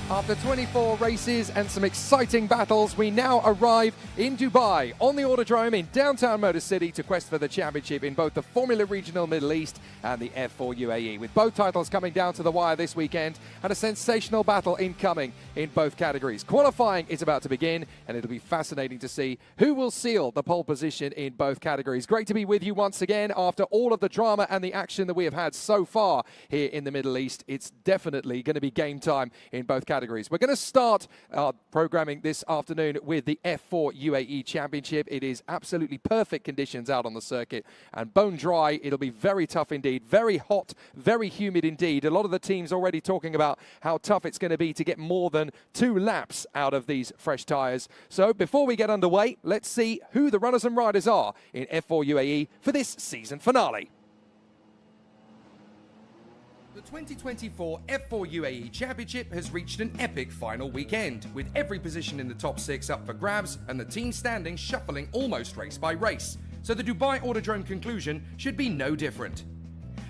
After 24 races and some exciting battles, we now arrive in Dubai on the Autodrome in downtown Motor City to quest for the championship in both the Formula Regional Middle East and the F4 UAE, with both titles coming down to the wire this weekend and a sensational battle incoming in both categories. Qualifying is about to begin, and it'll be fascinating to see who will seal the pole position in both categories. Great to be with you once again after all of the drama and the action that we have had so far here in the Middle East. It's definitely going to be game time in both categories. We're going to start our programming this afternoon with the F4 UAE Championship. It is absolutely perfect conditions out on the circuit and bone dry. It'll be very tough indeed, very hot, very humid indeed. A lot of the teams already talking about how tough it's going to be to get more than 2 laps out of these fresh tyres. So before we get underway, let's see who the runners and riders are in F4 UAE for this season finale. The 2024 F4 UAE Championship has reached an epic final weekend, with every position in the top 6 up for grabs and the team standings shuffling almost race by race, so the Dubai Autodrome conclusion should be no different.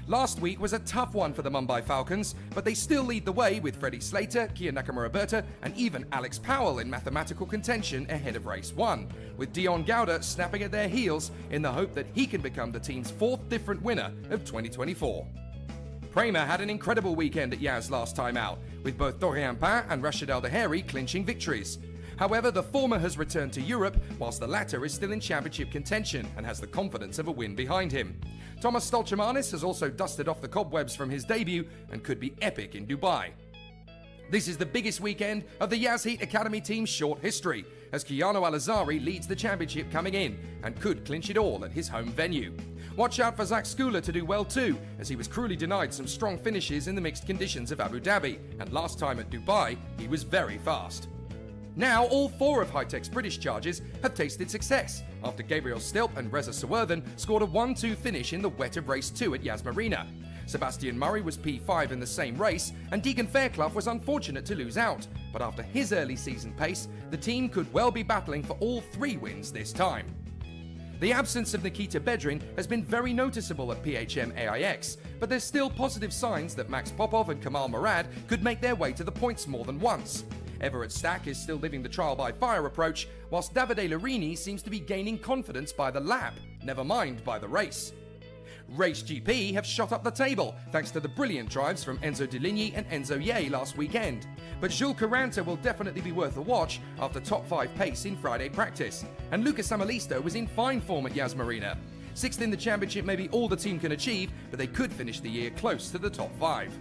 Last week was a tough one for the Mumbai Falcons, but they still lead the way with Freddie Slater, Kia Nakamura-Berta and even Alex Powell in mathematical contention ahead of race 1, with Dion Gauda snapping at their heels in the hope that he can become the team's 4th different winner of 2024. Prema had an incredible weekend at Yas last time out, with both Dorian Pain and Rashid Al-Daheri clinching victories. However, the former has returned to Europe, whilst the latter is still in championship contention and has the confidence of a win behind him. Thomas Stolchemanis has also dusted off the cobwebs from his debut and could be epic in Dubai. This is the biggest weekend of the Yas Heat Academy team's short history, as Kiano Al-Azari leads the championship coming in and could clinch it all at his home venue. Watch out for Zach Skula to do well too, as he was cruelly denied some strong finishes in the mixed conditions of Abu Dhabi, and last time at Dubai, he was very fast. Now, all 4 of High-Tech's British charges have tasted success, after Gabriel Stilp and Reza Sawerthan scored a 1-2 finish in the wet of race 2 at Yas Marina. Sebastian Murray was P5 in the same race, and Deegan Fairclough was unfortunate to lose out, but after his early season pace, the team could well be battling for all 3 wins this time. The absence of Nikita Bedrin has been very noticeable at PHM AIX, but there's still positive signs that Max Popov and Kamal Murad could make their way to the points more than once. Everett Stack is still living the trial by fire approach, whilst Davide Larini seems to be gaining confidence by the lap, never mind by the race. Race GP have shot up the table thanks to the brilliant drives from Enzo Deligny and Enzo Ye last weekend. But Jules Caranta will definitely be worth a watch after top 5 pace in Friday practice. And Lucas Samalisto was in fine form at Yas Marina. 6th in the championship may be all the team can achieve, but they could finish the year close to the top 5.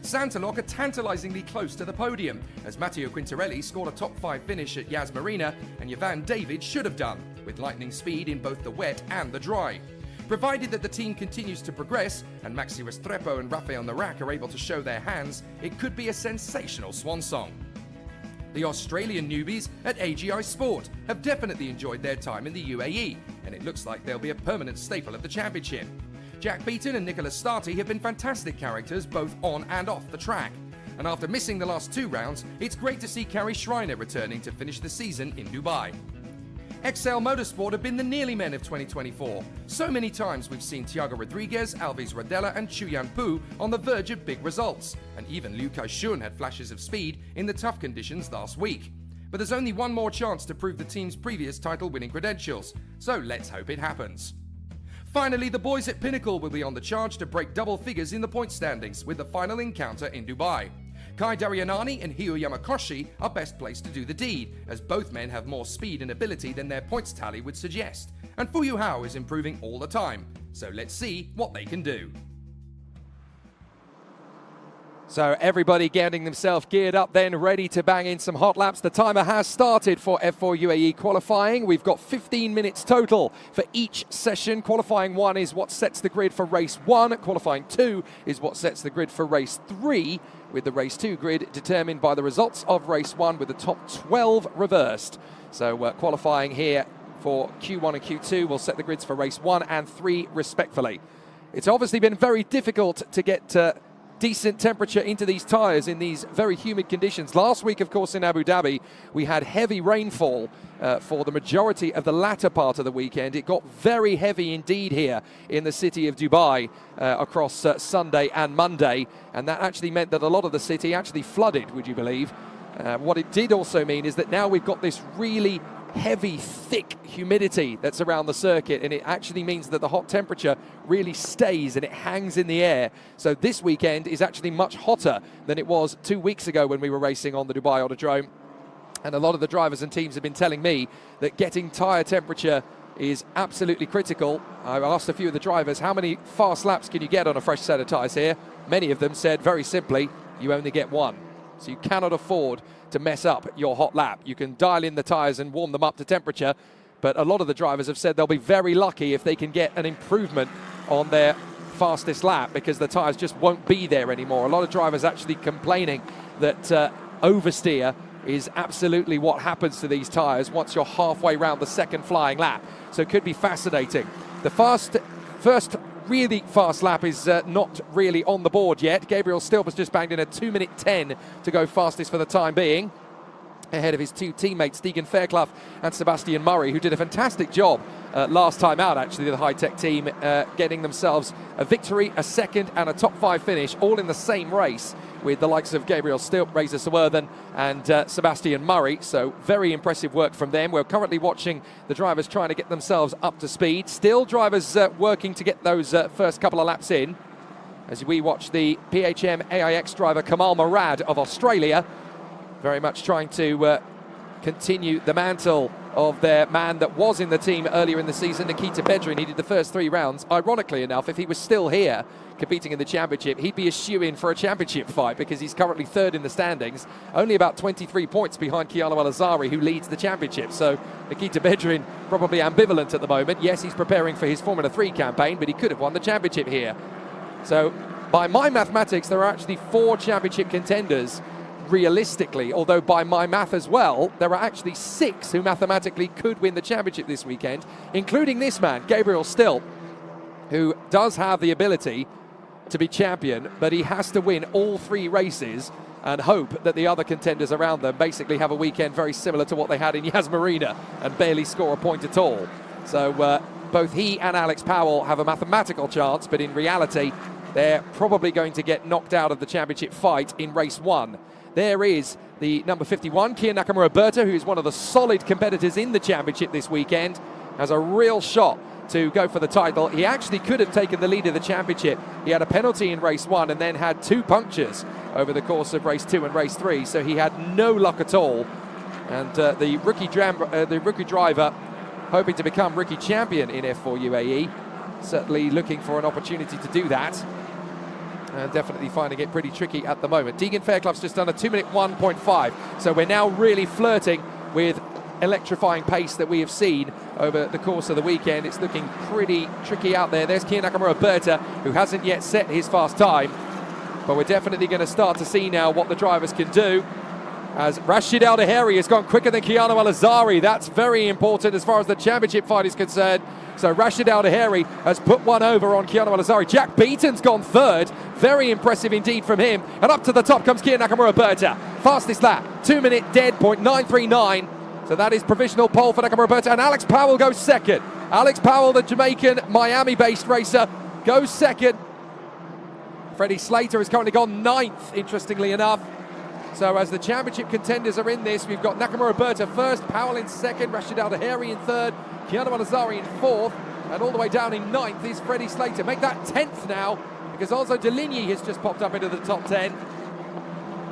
Santaloc are tantalisingly close to the podium, as Matteo Quintarelli scored a top 5 finish at Yas Marina, and Yvan David should have done, with lightning speed in both the wet and the dry. Provided that the team continues to progress and Maxi Restrepo and Rafael Narak are able to show their hands, it could be a sensational swan song. The Australian newbies at AGI Sport have definitely enjoyed their time in the UAE, and it looks like they'll be a permanent staple of the championship. Jack Beaton and Nicholas Starty have been fantastic characters both on and off the track. And after missing the last 2 rounds, it's great to see Carrie Schreiner returning to finish the season in Dubai. XL Motorsport have been the nearly men of 2024. So many times we've seen Thiago Rodriguez, Alves Rodella and Chuyan Pu on the verge of big results, and even Liu Kai-shun had flashes of speed in the tough conditions last week. But there's only one more chance to prove the team's previous title-winning credentials, so let's hope it happens. Finally, the boys at Pinnacle will be on the charge to break double figures in the point standings with the final encounter in Dubai. Kai Darianani and Hio Yamakoshi are best placed to do the deed, as both men have more speed and ability than their points tally would suggest. And Fuyu Hao is improving all the time, so let's see what they can do. So everybody getting themselves geared up then, ready to bang in some hot laps. The timer has started for F4 UAE qualifying. We've got 15 minutes total for each session. Qualifying 1 is what sets the grid for race 1. Qualifying 2 is what sets the grid for race 3, with the race 2 grid determined by the results of race 1 with the top 12 reversed. So qualifying here for Q1 and Q2 will set the grids for race 1 and 3 respectively. It's obviously been very difficult to get decent temperature into these tyres in these very humid conditions. Last week, of course, in Abu Dhabi, we had heavy rainfall for the majority of the latter part of the weekend. It got very heavy indeed here in the city of Dubai across Sunday and Monday, and that actually meant that a lot of the city actually flooded, would you believe? What it did also mean is that now we've got this really heavy, thick humidity that's around the circuit, and it actually means that the hot temperature really stays and it hangs in the air. So this weekend is actually much hotter than it was 2 weeks ago when we were racing on the Dubai Autodrome. And a lot of the drivers and teams have been telling me that getting tyre temperature is absolutely critical. I asked a few of the drivers, how many fast laps can you get on a fresh set of tyres here? Many of them said very simply, you only get one. So you cannot afford to mess up your hot lap. You can dial in the tyres and warm them up to temperature, but a lot of the drivers have said they'll be very lucky if they can get an improvement on their fastest lap, because the tyres just won't be there anymore. A lot of drivers actually complaining that oversteer is absolutely what happens to these tyres once you're halfway round the second flying lap. So it could be fascinating. The first really fast lap is not really on the board yet. Gabriel Stilp has just banged in a 2:10 to go fastest for the time being, ahead of his two teammates, Deegan Fairclough and Sebastian Murray, who did a fantastic job last time out, actually, the high-tech team, getting themselves a victory, a second and a top 5 finish, all in the same race, with the likes of Gabriel Stilp, Razor Swerthen and Sebastian Murray. So very impressive work from them. We're currently watching the drivers trying to get themselves up to speed. Still drivers working to get those first couple of laps in, as we watch the PHM AIX driver Kamal Murad of Australia, very much trying to continue the mantle of their man that was in the team earlier in the season, Nikita Bedrin. He did the first 3 rounds. Ironically enough, if he was still here competing in the championship, he'd be a shoe-in for a championship fight, because he's currently 3rd in the standings, only about 23 points behind Keanu Al-Azari, who leads the championship. So Nikita Bedrin probably ambivalent at the moment. Yes, he's preparing for his Formula 3 campaign, but he could have won the championship here. So by my mathematics, there are actually 4 championship contenders realistically, although by my math as well, there are actually 6 who mathematically could win the championship this weekend, including this man, Gabriel Stilp, who does have the ability to be champion, but he has to win all 3 races and hope that the other contenders around them basically have a weekend very similar to what they had in Yas Marina and barely score a point at all. So both he and Alex Powell have a mathematical chance, but in reality, they're probably going to get knocked out of the championship fight in race 1. There is the number 51, Kia Nakamura Berta, who is one of the solid competitors in the championship this weekend, has a real shot to go for the title. He actually could have taken the lead of the championship. He had a penalty in race 1 and then had 2 punctures over the course of race 2 and race 3, so he had no luck at all. And the rookie driver, hoping to become rookie champion in F4 UAE, certainly looking for an opportunity to do that, and definitely finding it pretty tricky at the moment. Deegan Fairclough's just done a 2:1.5, so we're now really flirting with electrifying pace that we have seen over the course of the weekend. It's looking pretty tricky out there. There's Kia Nakamura Berta, who hasn't yet set his fast time, but we're definitely going to start to see now what the drivers can do, as Rashid Al Daheri has gone quicker than Keanu Al-Azari. That's very important as far as the championship fight is concerned. So Rashid Al Daheri has put one over on Keanu Al-Azari. Jack Beaton's gone 3rd. Very impressive indeed from him. And up to the top comes Kia Nakamura Berta. Fastest lap, 2-minute dead, .939. So that is provisional pole for Nakamura Berta. And Alex Powell goes 2nd. Alex Powell, the Jamaican, Miami-based racer, goes 2nd. Freddie Slater has currently gone 9th, interestingly enough. So as the championship contenders are in this, we've got Nakamura Berta 1st, Powell in 2nd, Rashid Al Daheri in 3rd, Keanu Al-Azari in 4th, and all the way down in 9th is Freddie Slater. Make that 10th now, because also Deligny has just popped up into the top 10.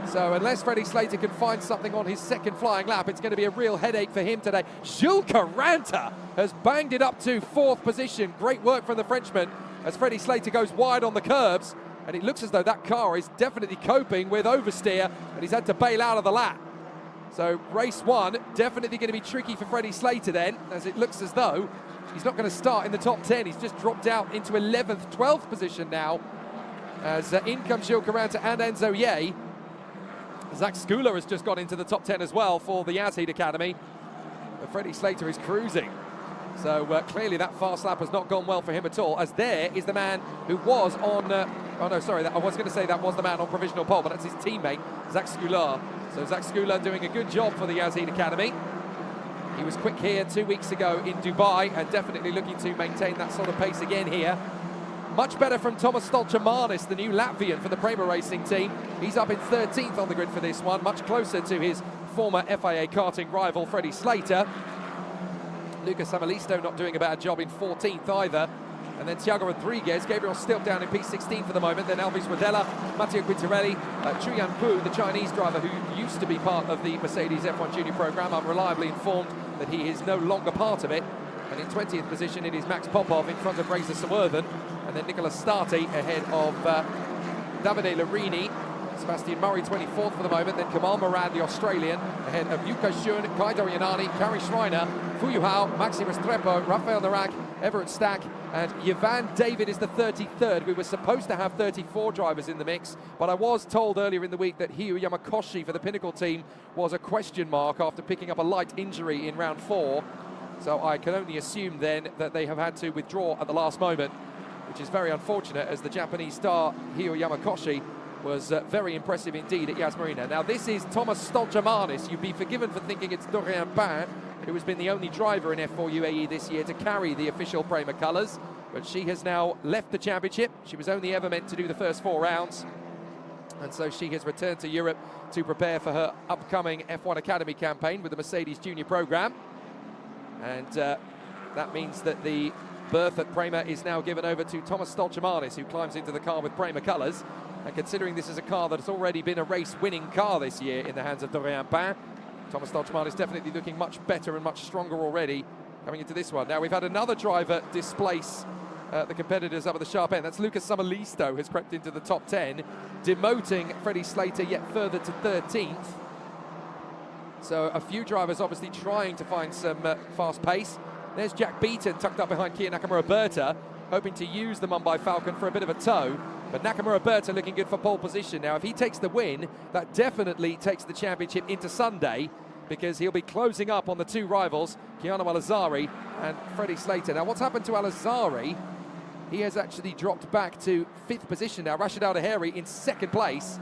So unless Freddie Slater can find something on his second flying lap, it's going to be a real headache for him today. Jules Caranta has banged it up to 4th position. Great work from the Frenchman as Freddie Slater goes wide on the curbs. And it looks as though that car is definitely coping with oversteer, and he's had to bail out of the lap. So race 1, definitely going to be tricky for Freddie Slater then, as it looks as though he's not going to start in the top 10. He's just dropped out into 11th, 12th position now, as in comes Jules Caranta and Enzo Ye. Zach Skula has just got into the top 10 as well for the Yazheed Academy. But Freddie Slater is cruising. So clearly that fast lap has not gone well for him at all, as there is the man who was on Oh no, sorry, I was going to say that was the man on provisional pole, but that's his teammate, Zach Scular. So Zach Scular doing a good job for the Yazid Academy. He was quick here 2 weeks ago in Dubai and definitely looking to maintain that sort of pace again here. Much better from Tomas Stolchamanis, the new Latvian for the Prema Racing team. He's up in 13th on the grid for this one, much closer to his former FIA karting rival, Freddie Slater. Lucas Samalisto not doing a bad job in 14th either. And then Thiago Rodriguez, Gabriel Stilp down in P16 for the moment. Then Alves Rodella, Matteo Quintarelli, Chuyan Pu, the Chinese driver who used to be part of the Mercedes F1 Junior program. I'm reliably informed that he is no longer part of it. And in 20th position it is Max Popov in front of Reza Sawurthan. And then Nicolas Stati ahead of Davide Larini. Sebastian Murray 24th for the moment, then Kamal Moran, the Australian, ahead of Yuka Shun, Kai Dorianani, Kari Schreiner, Fu Hao, Maxi Restrepo, Rafael Narak, Everett Stack, and Yvan David is the 33rd. We were supposed to have 34 drivers in the mix, but I was told earlier in the week that Hyu Yamakoshi for the Pinnacle team was a question mark after picking up a light injury in round 4. So I can only assume then that they have had to withdraw at the last moment, which is very unfortunate, as the Japanese star Hyu Yamakoshi was very impressive indeed at Yas Marina. Now this is Tomas Stolchamanis. You'd be forgiven for thinking it's Dorian Bain, who has been the only driver in F4 UAE this year to carry the official Prema colours, but she has now left the championship. She was only ever meant to do the first 4 rounds, and so she has returned to Europe to prepare for her upcoming F1 Academy campaign with the Mercedes Junior program. And that means that the berth at Prema is now given over to Tomas Stolchamanis, who climbs into the car with Prema colours. And considering this is a car that has already been a race-winning car this year in the hands of Dorian Bain, Tomas Stolchamanis definitely looking much better and much stronger already coming into this one. Now we've had another driver displace the competitors up at the sharp end. That's Lucas Samalisto, has crept into the top 10, demoting Freddie Slater yet further to 13th. So a few drivers obviously trying to find some fast pace. There's Jack Beaton tucked up behind Kia Nakamura-Berta, hoping to use the Mumbai Falcon for a bit of a tow. But Nakamura-Berta looking good for pole position. Now, if he takes the win, that definitely takes the championship into Sunday, because he'll be closing up on the 2 rivals, Keanu Alazari and Freddie Slater. Now, what's happened to Alazari? He has actually dropped back to 5th position now. Rashid Al-Daheri in 2nd place.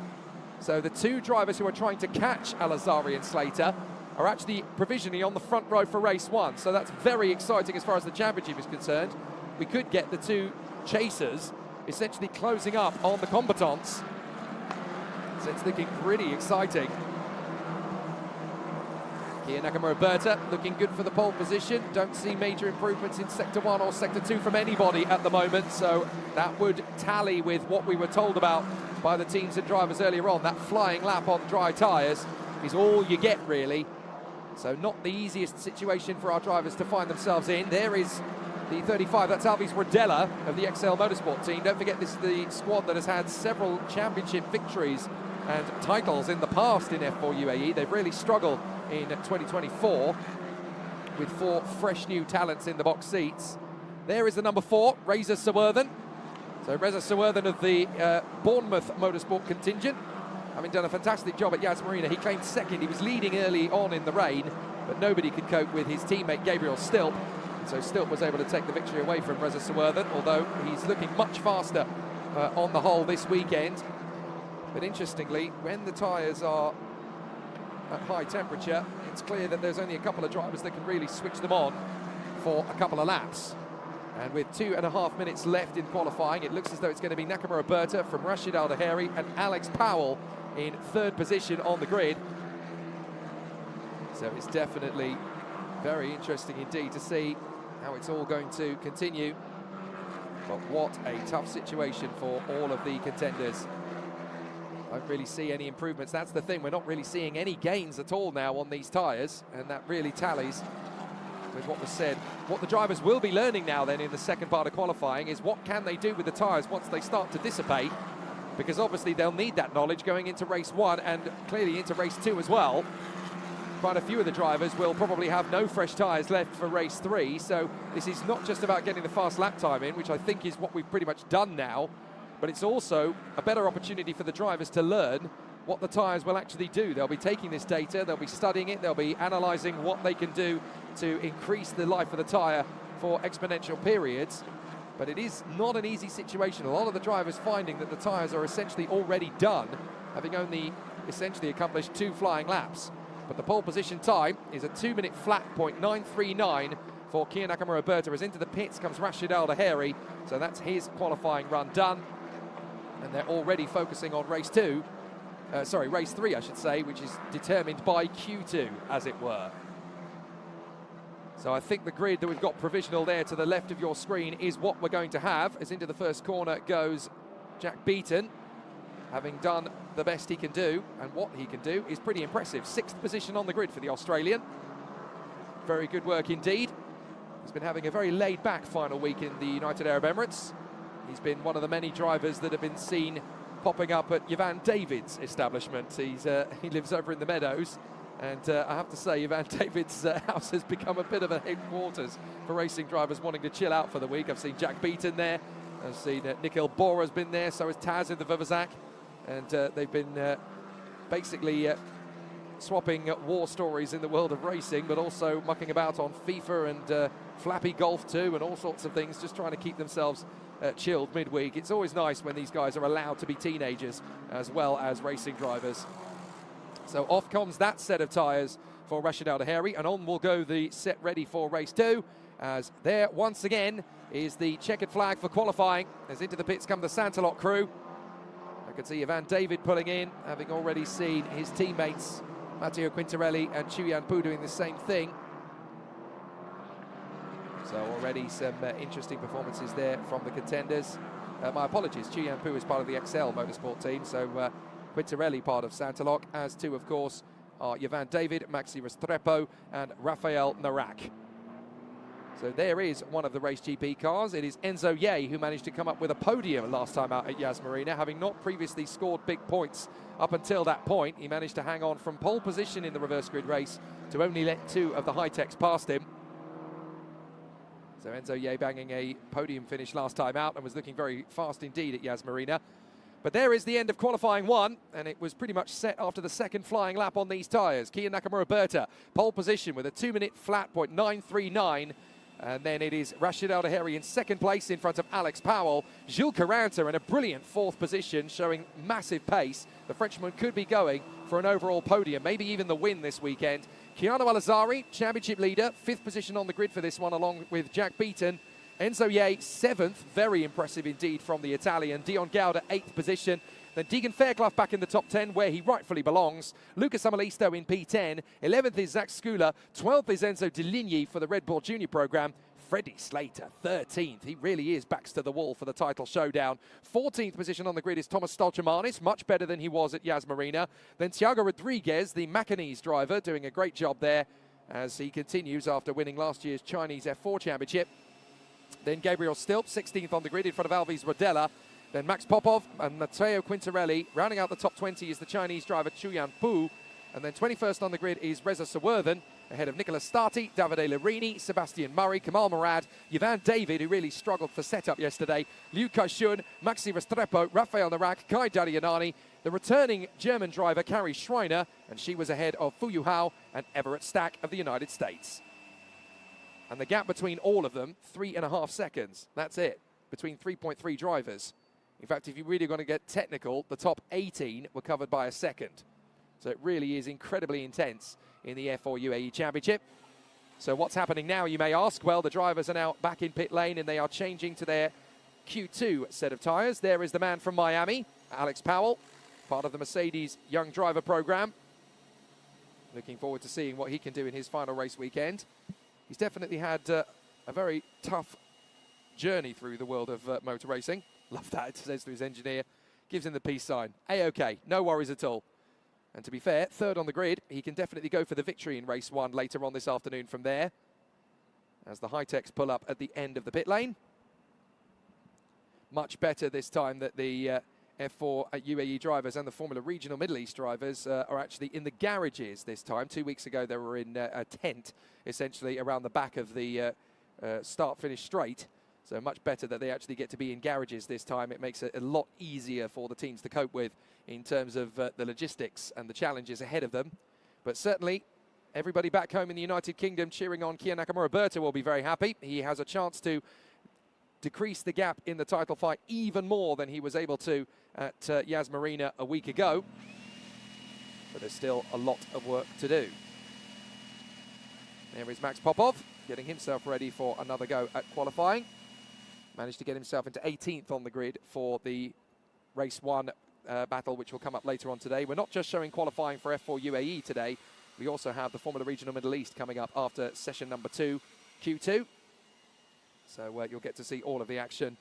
So the 2 drivers who are trying to catch Alazari and Slater are actually provisionally on the front row for race 1. So that's very exciting as far as the championship is concerned. We could get the 2 chasers essentially closing up on the combatants. So it's looking pretty exciting. Kia Nakamura-Berta looking good for the pole position. Don't see major improvements in Sector 1 or Sector 2 from anybody at the moment, so that would tally with what we were told about by the teams and drivers earlier on. That flying lap on dry tyres is all you get, really. So not the easiest situation for our drivers to find themselves in. There is the 35, that's Alves Rodella of the XL Motorsport team. Don't forget, this is the squad that has had several championship victories and titles in the past in F4 UAE. They've really struggled in 2024 with 4 fresh new talents in the box seats. There is the number 4, Reza Sawurthan. So Reza Sawurthan of the Bournemouth Motorsport contingent, having done a fantastic job at Yas Marina. He claimed 2nd. He was leading early on in the rain, but nobody could cope with his teammate Gabriel Stilp. So Stilp was able to take the victory away from Reza Sawurthan, although he's looking much faster on the whole this weekend. But interestingly, when the tyres are at high temperature, it's clear that there's only a couple of drivers that can really switch them on for a couple of laps. And with 2.5 minutes left in qualifying, it looks as though it's going to be Nakamura-Berta from Rashid Al-Daheri and Alex Powell in 3rd position on the grid. So it's definitely very interesting indeed to see how it's all going to continue. But what a tough situation for all of the contenders. Don't really see any improvements. That's the thing, we're not really seeing any gains at all now on these tyres, and that really tallies with what was said. What the drivers will be learning now then in the second part of qualifying is what can they do with the tyres once they start to dissipate, because obviously they'll need that knowledge going into race 1 and clearly into race 2 as well. Quite a few of the drivers will probably have no fresh tyres left for race 3, so this is not just about getting the fast lap time in, which I think is what we've pretty much done now, but it's also a better opportunity for the drivers to learn what the tyres will actually do. They'll be taking this data, they'll be studying it, they'll be analysing what they can do to increase the life of the tyre for exponential periods. But it is not an easy situation. A lot of the drivers finding that the tyres are essentially already done, having only essentially accomplished 2 flying laps. But the pole position time is a 2-minute flat .939 for Kia Nakamura Berta. As into the pits comes Rashid Al Daheri, so that's his qualifying run done. And they're already focusing on race 3, I should say, which is determined by Q2, as it were. So I think the grid that we've got provisional there to the left of your screen is what we're going to have. As into the first corner goes Jack Beaton, having done the best he can do, and what he can do is pretty impressive. 6th position on the grid for the Australian. Very good work indeed. He's been having a very laid-back final week in the United Arab Emirates. He's been one of the many drivers that have been seen popping up at Ivan David's establishment. He lives over in the Meadows. And I have to say, Ivan David's house has become a bit of a headquarters for racing drivers wanting to chill out for the week. I've seen Jack Beaton there. I've seen Nikhil Bora's been there. So has Taz in the Vivazak. And they've been basically swapping war stories in the world of racing, but also mucking about on FIFA and Flappy Golf too, and all sorts of things, just trying to keep themselves chilled midweek. It's always nice when these guys are allowed to be teenagers as well as racing drivers. So off comes that set of tyres for Rashid Al Daheri, and on will go the set ready for race 2, as there once again is the checkered flag for qualifying. As into the pits come the Santalot crew. I can see Ivan David pulling in, having already seen his teammates Matteo Quintarelli and Chu Yanpu doing the same thing. So already some interesting performances there from the contenders. My apologies, Chu Yanpu is part of the XL Motorsport team, so Quintarelli part of Santalok, as too, of course, are Ivan David, Maxi Restrepo and Rafael Narak. So there is one of the Race GP cars. It is Enzo Ye, who managed to come up with a podium last time out at Yas Marina, having not previously scored big points up until that point. He managed to hang on from pole position in the reverse grid race to only let 2 of the high-techs past him. So Enzo Ye banging a podium finish last time out and was looking very fast indeed at Yas Marina. But there is the end of qualifying 1, and it was pretty much set after the second flying lap on these tyres. Kia Nakamura Berta, pole position with a 2-minute flat .939. And then it is Rashid Al Daheri in second place in front of Alex Powell. Jules Caranta in a brilliant 4th position, showing massive pace. The Frenchman could be going for an overall podium, maybe even the win this weekend. Keanu Alazari, championship leader, 5th position on the grid for this one, along with Jack Beaton. Enzo Ye, 7th, very impressive indeed from the Italian. Dion Gauda, 8th position. Then Deegan Fairclough back in the top 10, where he rightfully belongs. Lucas Amalisto in P10. 11th is Zach Skula. 12th is Enzo Deligny for the Red Bull Junior program. Freddie Slater, 13th. He really is backs to the wall for the title showdown. 14th position on the grid is Thomas Stolchamanis, much better than he was at Yas Marina. Then Thiago Rodriguez, the Macanese driver, doing a great job there as he continues after winning last year's Chinese F4 Championship. Then Gabriel Stilp, 16th on the grid in front of Alvis Rodella. Then Max Popov and Matteo Quintarelli. Rounding out the top 20 is the Chinese driver Chu Yanpu. And then 21st on the grid is Reza Sawerthan, ahead of Nicolas Stati, Davide Larini, Sebastian Murray, Kamal Murad, Ivan David, who really struggled for setup yesterday, Liu Kaishun, Maxi Restrepo, Rafael Narak, Kai Darianani, the returning German driver Carrie Schreiner, and she was ahead of Fu Yuhao and Everett Stack of the United States. And the gap between all of them, 3.5 seconds. That's it, between 3.3 drivers. In fact, if you're really going to get technical, the top 18 were covered by a second. So it really is incredibly intense in the F4 UAE Championship. So what's happening now, you may ask? Well, the drivers are now back in pit lane and they are changing to their Q2 set of tyres. There is the man from Miami, Alex Powell, part of the Mercedes Young Driver program. Looking forward to seeing what he can do in his final race weekend. He's definitely had a very tough journey through the world of motor racing. Love that, it says to his engineer. Gives him the peace sign. A-OK, no worries at all. And to be fair, 3rd on the grid, he can definitely go for the victory in race 1 later on this afternoon from there, as the high-techs pull up at the end of the pit lane. Much better this time that the F4 UAE drivers and the Formula Regional Middle East drivers are actually in the garages this time. 2 weeks ago, they were in a tent, essentially, around the back of the start-finish straight. So much better that they actually get to be in garages this time. It makes it a lot easier for the teams to cope with in terms of the logistics and the challenges ahead of them. But certainly, everybody back home in the United Kingdom cheering on Kia Nakamura Berta will be very happy. He has a chance to decrease the gap in the title fight even more than he was able to at Yas Marina a week ago. But there's still a lot of work to do. There is Max Popov getting himself ready for another go at qualifying. Managed to get himself into 18th on the grid for the race 1 battle, which will come up later on today. We're not just showing qualifying for F4 UAE today. We also have the Formula Regional Middle East coming up after session number 2, Q2. So you'll get to see all of the action.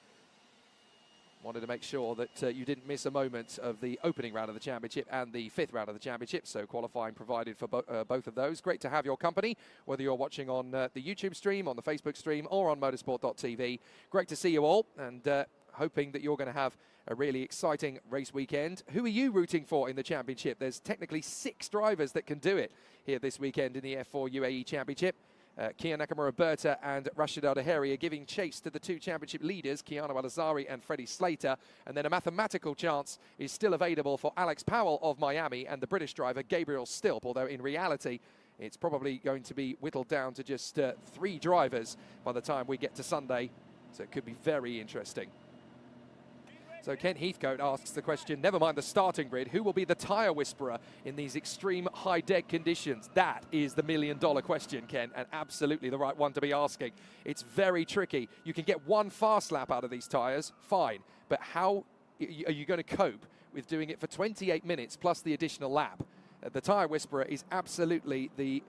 Wanted to make sure that you didn't miss a moment of the opening round of the championship and the 5th round of the championship. So qualifying provided for both of those. Great to have your company, whether you're watching on the YouTube stream, on the Facebook stream, or on motorsport.tv. Great to see you all, and hoping that you're going to have a really exciting race weekend. Who are you rooting for in the championship? There's technically 6 drivers that can do it here this weekend in the F4 UAE Championship. Kian Nakamura-Berta and Rashid Al-Daheri are giving chase to the 2 championship leaders, Keanu Al-Azari and Freddie Slater. And then a mathematical chance is still available for Alex Powell of Miami and the British driver Gabriel Stilp, although in reality it's probably going to be whittled down to just 3 drivers by the time we get to Sunday. So it could be very interesting. So Ken Heathcote asks the question, never mind the starting grid, who will be the tyre whisperer in these extreme high deck conditions? That is the million-dollar question, Ken, and absolutely the right one to be asking. It's very tricky. You can get 1 fast lap out of these tyres, fine, but how are you going to cope with doing it for 28 minutes plus the additional lap? The tyre whisperer is absolutely the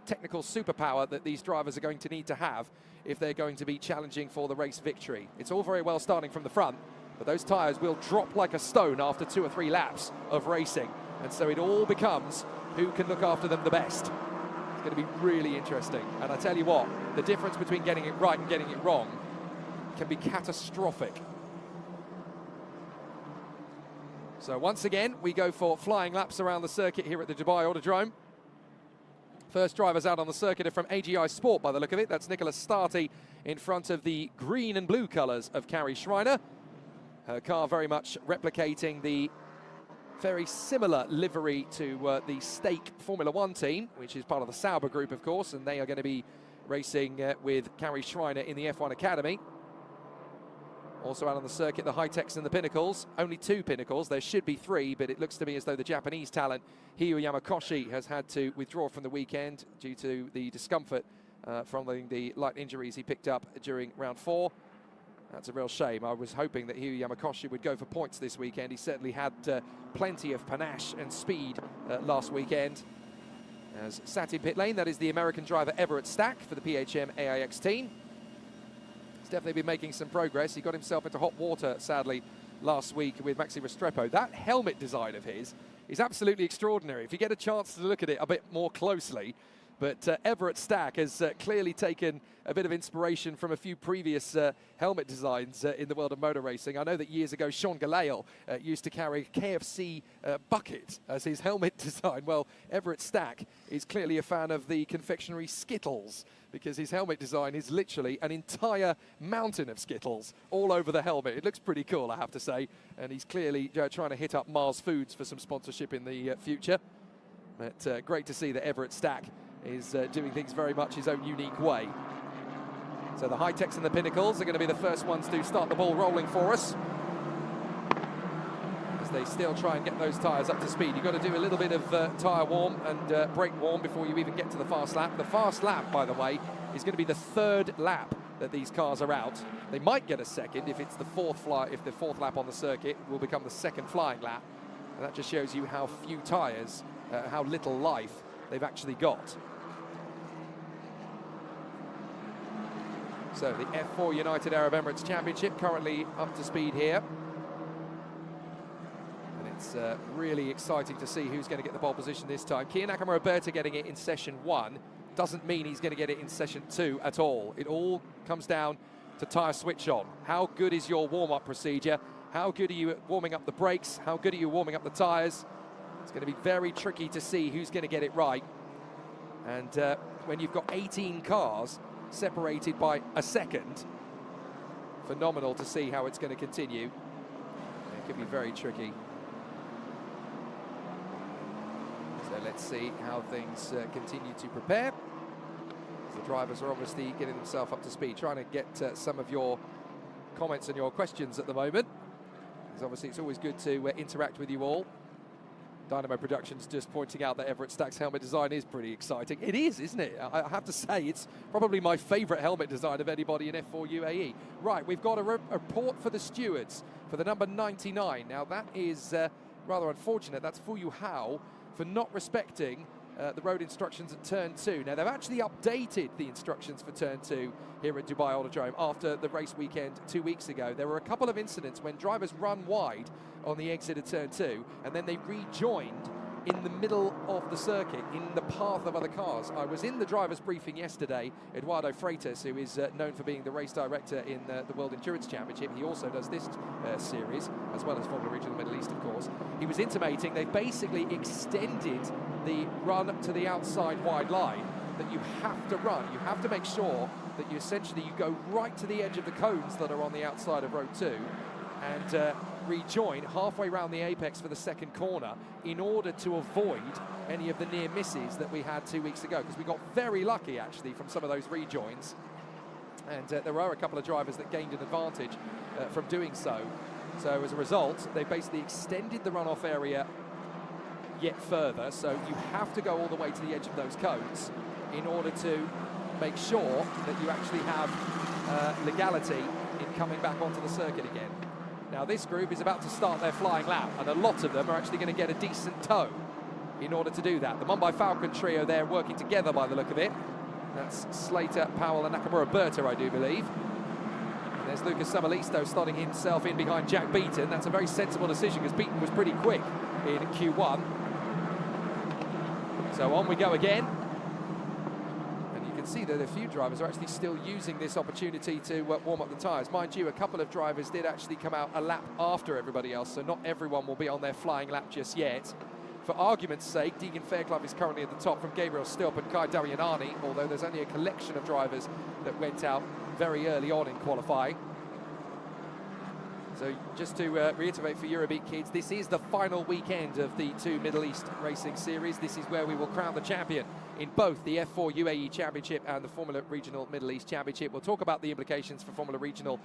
technical superpower that these drivers are going to need to have if they're going to be challenging for the race victory. It's all very well starting from the front, but those tyres will drop like a stone after 2 or 3 laps of racing. And so it all becomes who can look after them the best. It's going to be really interesting. And I tell you what, the difference between getting it right and getting it wrong can be catastrophic. So once again, we go for flying laps around the circuit here at the Dubai Autodrome. First drivers out on the circuit are from AGI Sport by the look of it. That's Nicola Starty in front of the green and blue colours of Carrie Schreiner. Her car very much replicating the very similar livery to the Stake Formula 1 team, which is part of the Sauber group, of course, and they are going to be racing with Carrie Schreiner in the F1 Academy. Also out on the circuit, the High-Techs and the Pinnacles. Only 2 Pinnacles. There should be 3, but it looks to me as though the Japanese talent, Hiyu Yamakoshi, has had to withdraw from the weekend due to the discomfort from the light injuries he picked up during round 4. That's a real shame. I was hoping that Hiyu Yamakoshi would go for points this weekend. He certainly had plenty of panache and speed last weekend. As sat in pit lane, that is the American driver Everett Stack for the PHM AIX team. He's definitely been making some progress. He got himself into hot water, sadly, last week with Maxi Restrepo. That helmet design of his is absolutely extraordinary. If you get a chance to look at it a bit more closely, but Everett Stack has clearly taken a bit of inspiration from a few previous helmet designs in the world of motor racing. I know that years ago, Sean Galale used to carry a KFC bucket as his helmet design. Well, Everett Stack is clearly a fan of the confectionery Skittles, because his helmet design is literally an entire mountain of Skittles all over the helmet. It looks pretty cool, I have to say. And he's clearly trying to hit up Mars Foods for some sponsorship in the future. But great to see that Everett Stack is doing things very much his own unique way. So the High-Techs and the Pinnacles are going to be the first ones to start the ball rolling for us, as they still try and get those tyres up to speed. You've got to do a little bit of tyre warm and brake warm before you even get to the fast lap. The fast lap, by the way, is going to be the 3rd lap that these cars are out. They might get a second if it's the 4th lap on the circuit. It will become the 2nd flying lap. And that just shows you how few tyres, how little life they've actually got. So the F4 United Arab Emirates Championship currently up to speed here. And it's really exciting to see who's going to get the pole position this time. Kian Nakamura-Berta getting it in session 1 doesn't mean he's going to get it in session 2 at all. It all comes down to tyre switch on. How good is your warm-up procedure? How good are you at warming up the brakes? How good are you warming up the tyres? It's going to be very tricky to see who's going to get it right. And when you've got 18 cars separated by a second, phenomenal to see how it's going to continue. It could be very tricky. So let's see how things continue to prepare. The drivers are obviously getting themselves up to speed, trying to get some of your comments and your questions at the moment, because obviously it's always good to interact with you all. Dynamo Productions just pointing out that Everett Stack's helmet design is pretty exciting. It is, isn't it? I have to say, it's probably my favourite helmet design of anybody in F4 UAE. Right, we've got a report for the stewards for the number 99. Now, that is rather unfortunate. That's Fuyu Hao for not respecting the road instructions at turn 2. Now, they've actually updated the instructions for turn 2 here at Dubai Autodrome after the race weekend 2 weeks ago. There were a couple of incidents when drivers run wide on the exit of turn 2 and then they rejoined in the middle of the circuit, in the path of other cars. I was in the driver's briefing yesterday. Eduardo Freitas, who is known for being the race director in the World Endurance Championship, he also does this series, as well as Formula Regional Middle East, of course. He was intimating they've basically extended the run to the outside wide line that you have to run. You have to make sure that you go right to the edge of the cones that are on the outside of row 2 and rejoin halfway round the apex for the second corner in order to avoid any of the near misses that we had 2 weeks ago, because we got very lucky actually from some of those rejoins, and there were a couple of drivers that gained an advantage from doing so. So as a result, they basically extended the runoff area yet further, so you have to go all the way to the edge of those cones in order to make sure that you actually have legality in coming back onto the circuit again. Now, this group is about to start their flying lap, and a lot of them are actually going to get a decent tow in order to do that. The Mumbai Falcon trio there working together by the look of it. That's Slater, Powell and Nakamura Berta, I do believe. And there's Lucas Samalisto slotting himself in behind Jack Beaton. That's a very sensible decision, because Beaton was pretty quick in Q1. So on we go again. You can see that a few drivers are actually still using this opportunity to warm up the tyres. Mind you, a couple of drivers did actually come out a lap after everybody else, so not everyone will be on their flying lap just yet. For argument's sake, Deegan Fairclough is currently at the top from Gabriel Stilp and Kai Daryanani, although there's only a collection of drivers that went out very early on in qualifying. So just to reiterate for Eurobeat kids, this is the final weekend of the 2 Middle East Racing Series. This is where we will crown the champion in both the F4 UAE Championship and the Formula Regional Middle East Championship. We'll talk about the implications for Formula Regional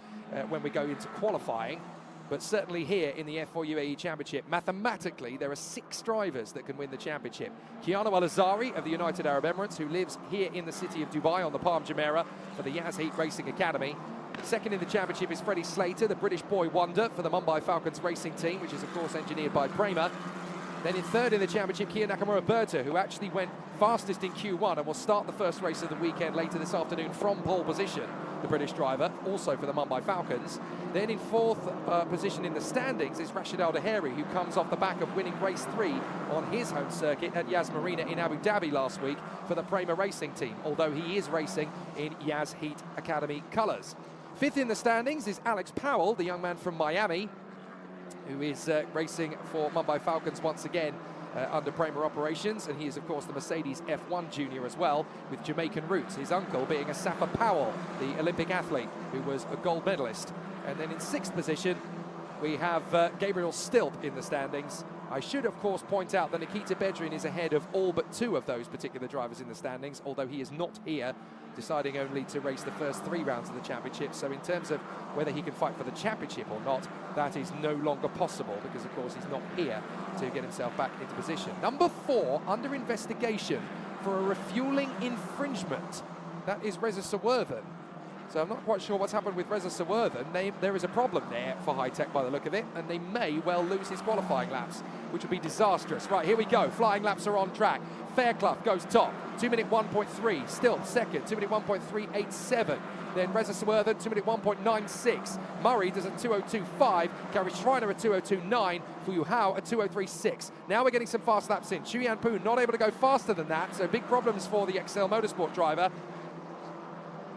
when we go into qualifying. But certainly here in the F4 UAE Championship, mathematically, there are 6 drivers that can win the championship. Kiano Al-Azari of the United Arab Emirates, who lives here in the city of Dubai on the Palm Jumeirah for the Yas Heat Racing Academy. Second in the championship is Freddie Slater, the British boy wonder for the Mumbai Falcons racing team, which is of course engineered by Prema. Then in third in the championship, Kia Nakamura Berta, who actually went fastest in Q1 and will start the first race of the weekend later this afternoon from pole position, the British driver, also for the Mumbai Falcons. Then in fourth position in the standings is Rashid Al Daheri, who comes off the back of winning race 3 on his home circuit at Yas Marina in Abu Dhabi last week for the Prema racing team, although he is racing in Yas Heat Academy colours. Fifth in the standings is Alex Powell, the young man from Miami, who is racing for Mumbai Falcons once again under Prema operations, and he is of course the Mercedes F1 junior as well, with Jamaican roots, his uncle being Asafa Powell, the Olympic athlete who was a gold medalist. And then in 6th position we have Gabriel Stilp in the standings. I should of course point out that Nikita Bedrin is ahead of all but 2 of those particular drivers in the standings, although he is not here, deciding only to race the first 3 rounds of the championship. So in terms of whether he can fight for the championship or not, that is no longer possible, because of course he's not here to get himself back into position. Number 4 under investigation for a refueling infringement. That is Reza Sawerthan. So I'm not quite sure what's happened with Reza Sawerthan. There is a problem there for High Tech by the look of it, and they may well lose his qualifying laps, which would be disastrous. Right, here we go. Flying laps are on track. Fairclough goes top, 2-minute 1.3. Still second, 2-minute 1.387. Then Reza Sawerthan, 2-minute 1.96. Murray does a 2:02.5. Gary Schreiner at 2:02.9. Fuyu Hao at 2:03.6. Now we're getting some fast laps in. Chu Yan Poon not able to go faster than that, so big problems for the Excel Motorsport driver.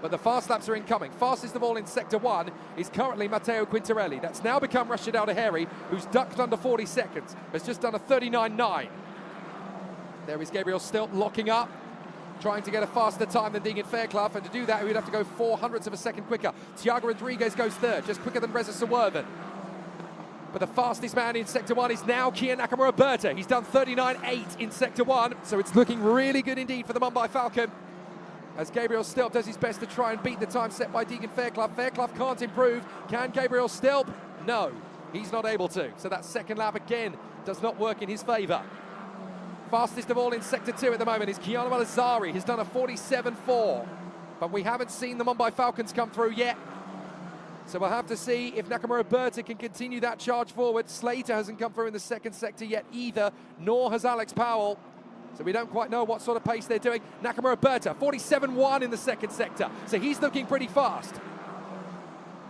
But the fast laps are incoming. Fastest of all in Sector 1 is currently Matteo Quintarelli. That's now become Rashid Al Daheri, who's ducked under 40 seconds. Has just done a 39.9. There is Gabriel Stilp locking up, trying to get a faster time than Deegan Fairclough, and to do that, he would have to go 0.04 of a second quicker. Thiago Rodriguez goes third, just quicker than Reza Sawerthan. But the fastest man in Sector 1 is now Kia Nakamura Berta. He's done 39.8 in Sector 1, so it's looking really good indeed for the Mumbai Falcon. as Gabriel Stilp does his best to try and beat the time set by Deegan Fairclough. Fairclough can't improve. Can Gabriel Stilp? No, he's not able to. So that second lap again does not work in his favour. Fastest of all in Sector 2 at the moment is Keanu Al-Azari. He's done a 47.4, but we haven't seen the Mumbai Falcons come through yet. So we'll have to see if Nakamura Berta can continue that charge forward. Slater hasn't come through in the second sector yet either, nor has Alex Powell. So we don't quite know what sort of pace they're doing. Nakamura Berta, 47.1 in the second sector. So he's looking pretty fast.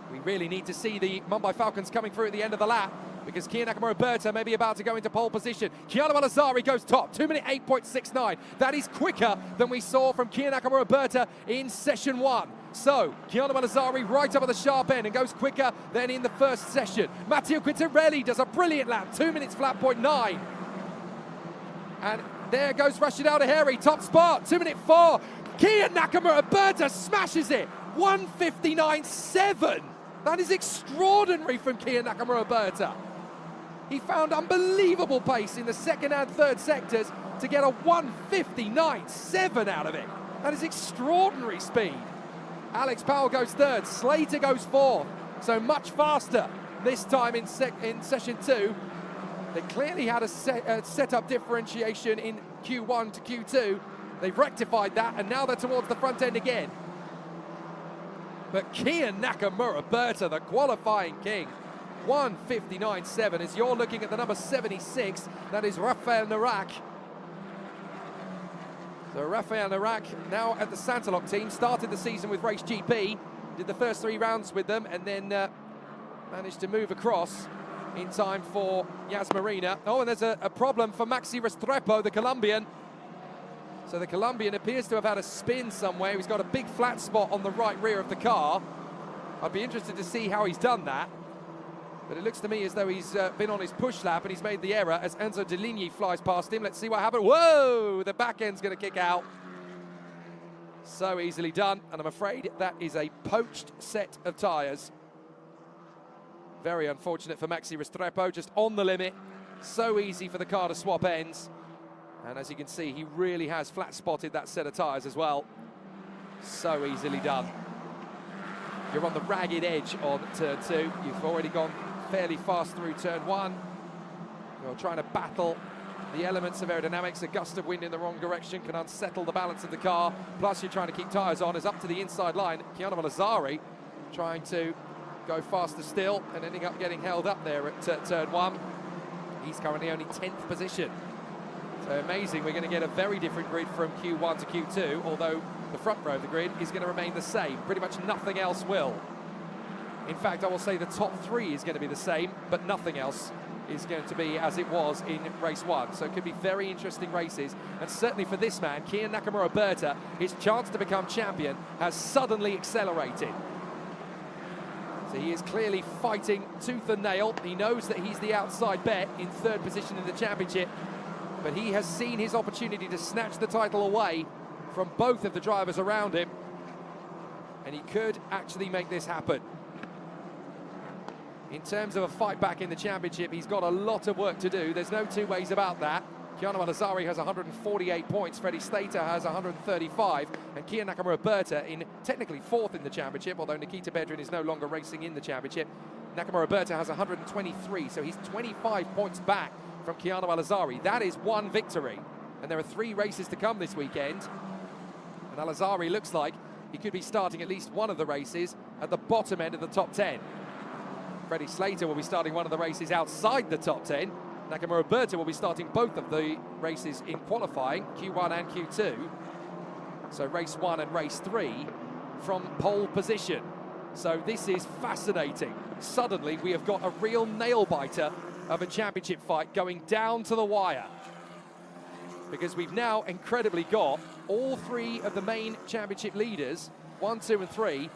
We really need to see the Mumbai Falcons coming through at the end of the lap, because Kia Nakamura Berta may be about to go into pole position. Keanu Al-Azari goes top, 2 minute 8.69. That is quicker than we saw from Kia Nakamura Berta in session 1. So, Keanu Al-Azari right up at the sharp end and goes quicker than in the first session. Matteo Quintarelli does a brilliant lap, 2 minutes flat point 9. And there goes Rashid Al-Daheri, top spot, 2 minute 4. Kia Nakamura Berta smashes it, 1:59.7. That is extraordinary from Kia Nakamura Berta. He found unbelievable pace in the second and third sectors to get a 1:59.7 out of it. That is extraordinary speed. Alex Powell goes third, Slater goes fourth, so much faster this time in session 2. They clearly had a setup differentiation in Q1 to Q2. They've rectified that, and now they're towards the front end again. But Kia Nakamura Berta, the qualifying king, 1:59.7 as you're looking at the number 76. That is Rafael Narak. So Rafael Narak now at the Santaloc team, started the season with Race GP, did the first 3 rounds with them, and then managed to move across in time for Yas Marina. Oh, and there's a problem for Maxi Restrepo, the Colombian. So the Colombian appears to have had a spin somewhere. He's got a big flat spot on the right rear of the car. I'd be interested to see how he's done that. But it looks to me as though he's been on his push lap and he's made the error as Enzo Deligny flies past him. Let's see what happened. Whoa! The back end's going to kick out. So easily done. And I'm afraid that is a poached set of tyres. Very unfortunate for Maxi Restrepo, just on the limit. So easy for the car to swap ends. And as you can see, he really has flat spotted that set of tyres as well. So easily done. You're on the ragged edge on turn 2. You've already gone fairly fast through turn 1. You're trying to battle the elements of aerodynamics. A gust of wind in the wrong direction can unsettle the balance of the car. Plus you're trying to keep tyres on as up to the inside line. Keanu Al-Azari trying to go faster still and ending up getting held up there at turn 1. He's currently only 10th position. So amazing, we're going to get a very different grid from Q1 to Q2, although the front row of the grid is going to remain the same. Pretty much nothing else will. In fact, I will say the top 3 is going to be the same, but nothing else is going to be as it was in race 1. So it could be very interesting races. And certainly for this man, Kia Nakamura Berta, his chance to become champion has suddenly accelerated. So he is clearly fighting tooth and nail. He knows that he's the outside bet in 3rd position in the championship, but he has seen his opportunity to snatch the title away from both of the drivers around him, and he could actually make this happen. In terms of a fight back in the championship, he's got a lot of work to do. There's no 2 ways about that. Keanu Al-Azari has 148 points, Freddie Slater has 135, and Kia Nakamura Berta in technically 4th in the championship, although Nikita Bedrin is no longer racing in the championship. Nakamura Berta has 123, so he's 25 points back from Keanu Al-Azari. That is 1 victory, and there are 3 races to come this weekend. And Al-Azari looks like he could be starting at least one of the races at the bottom end of the top 10. Freddie Slater will be starting one of the races outside the top 10. Nakamura Berta will be starting both of the races in qualifying, Q1 and Q2. So race 1 and race 3 from pole position. So this is fascinating. Suddenly we have got a real nail-biter of a championship fight going down to the wire, because we've now incredibly got all 3 of the main championship leaders, 1, 2 and 3,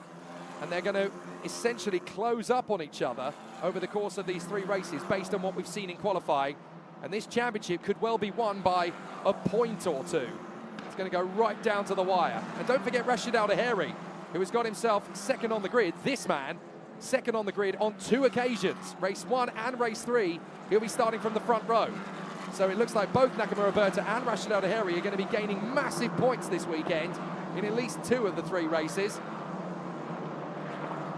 and they're going to essentially close up on each other over the course of these 3 races based on what we've seen in qualifying. And this championship could well be won by a point or 2. It's going to go right down to the wire. And don't forget Rashid Al-Daheri, who has got himself 2nd on the grid. This man, 2nd on the grid on 2 occasions, race 1 and race 3. He'll be starting from the front row. So it looks like both Nakamura Berta and Rashid Al-Daheri are going to be gaining massive points this weekend. in at least 2 of the 3 races.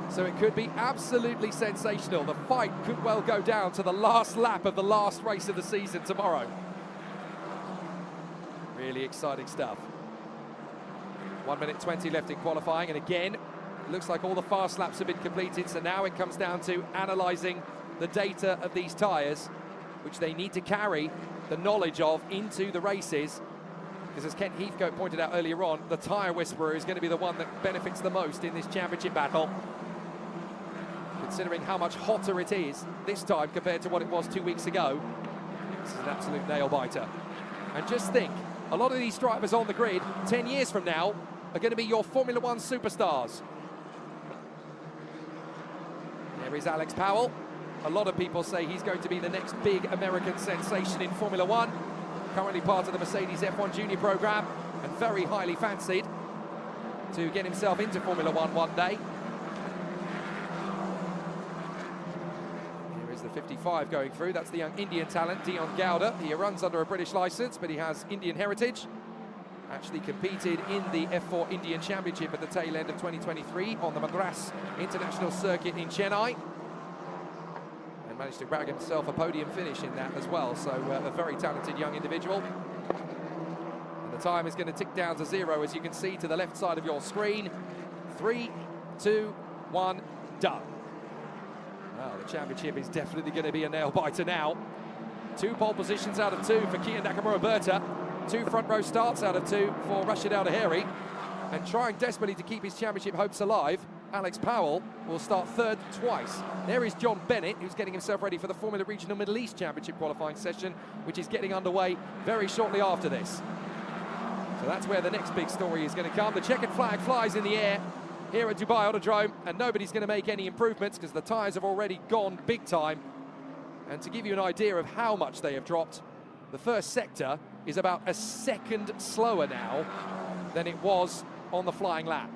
So it could be absolutely sensational. The fight could well go down to the last lap of the last race of the season tomorrow. Really exciting stuff. 1 minute 20 left in qualifying, and again, it looks like all the fast laps have been completed, so now it comes down to analysing the data of these tyres, which they need to carry the knowledge of into the races, because as Ken Heathcote pointed out earlier on, the tyre whisperer is going to be the one that benefits the most in this championship battle, considering how much hotter it is this time compared to what it was 2 weeks ago. This is an absolute nail-biter. And just think, a lot of these drivers on the grid 10 years from now are going to be your Formula One superstars. There is Alex Powell. A lot of people say he's going to be the next big American sensation in Formula One. Currently part of the Mercedes F1 Junior program and very highly fancied to get himself into Formula One day. Here is the 55 going through. That's the young Indian talent, Dion Gowda. He runs under a British licence, but he has Indian heritage. Actually competed in the F4 Indian Championship at the tail end of 2023 on the Madras International Circuit in Chennai. And managed to grab himself a podium finish in that as well. So a very talented young individual. And the time is going to tick down to 0, as you can see to the left side of your screen. 3, 2, 1, done. Well, the championship is definitely going to be a nail-biter now. 2 pole positions out of 2 for Kiya Nakamura-Berta. 2 front row starts out of 2 for Rashid Al Daheri. And trying desperately to keep his championship hopes alive, Alex Powell will start 3rd twice. There is John Bennett, who's getting himself ready for the Formula Regional Middle East Championship qualifying session, which is getting underway very shortly after this. So that's where the next big story is going to come. The checkered flag flies in the air here at Dubai Autodrome, and nobody's going to make any improvements because the tyres have already gone big time. And to give you an idea of how much they have dropped, the first sector is about a second slower now than it was on the flying lap.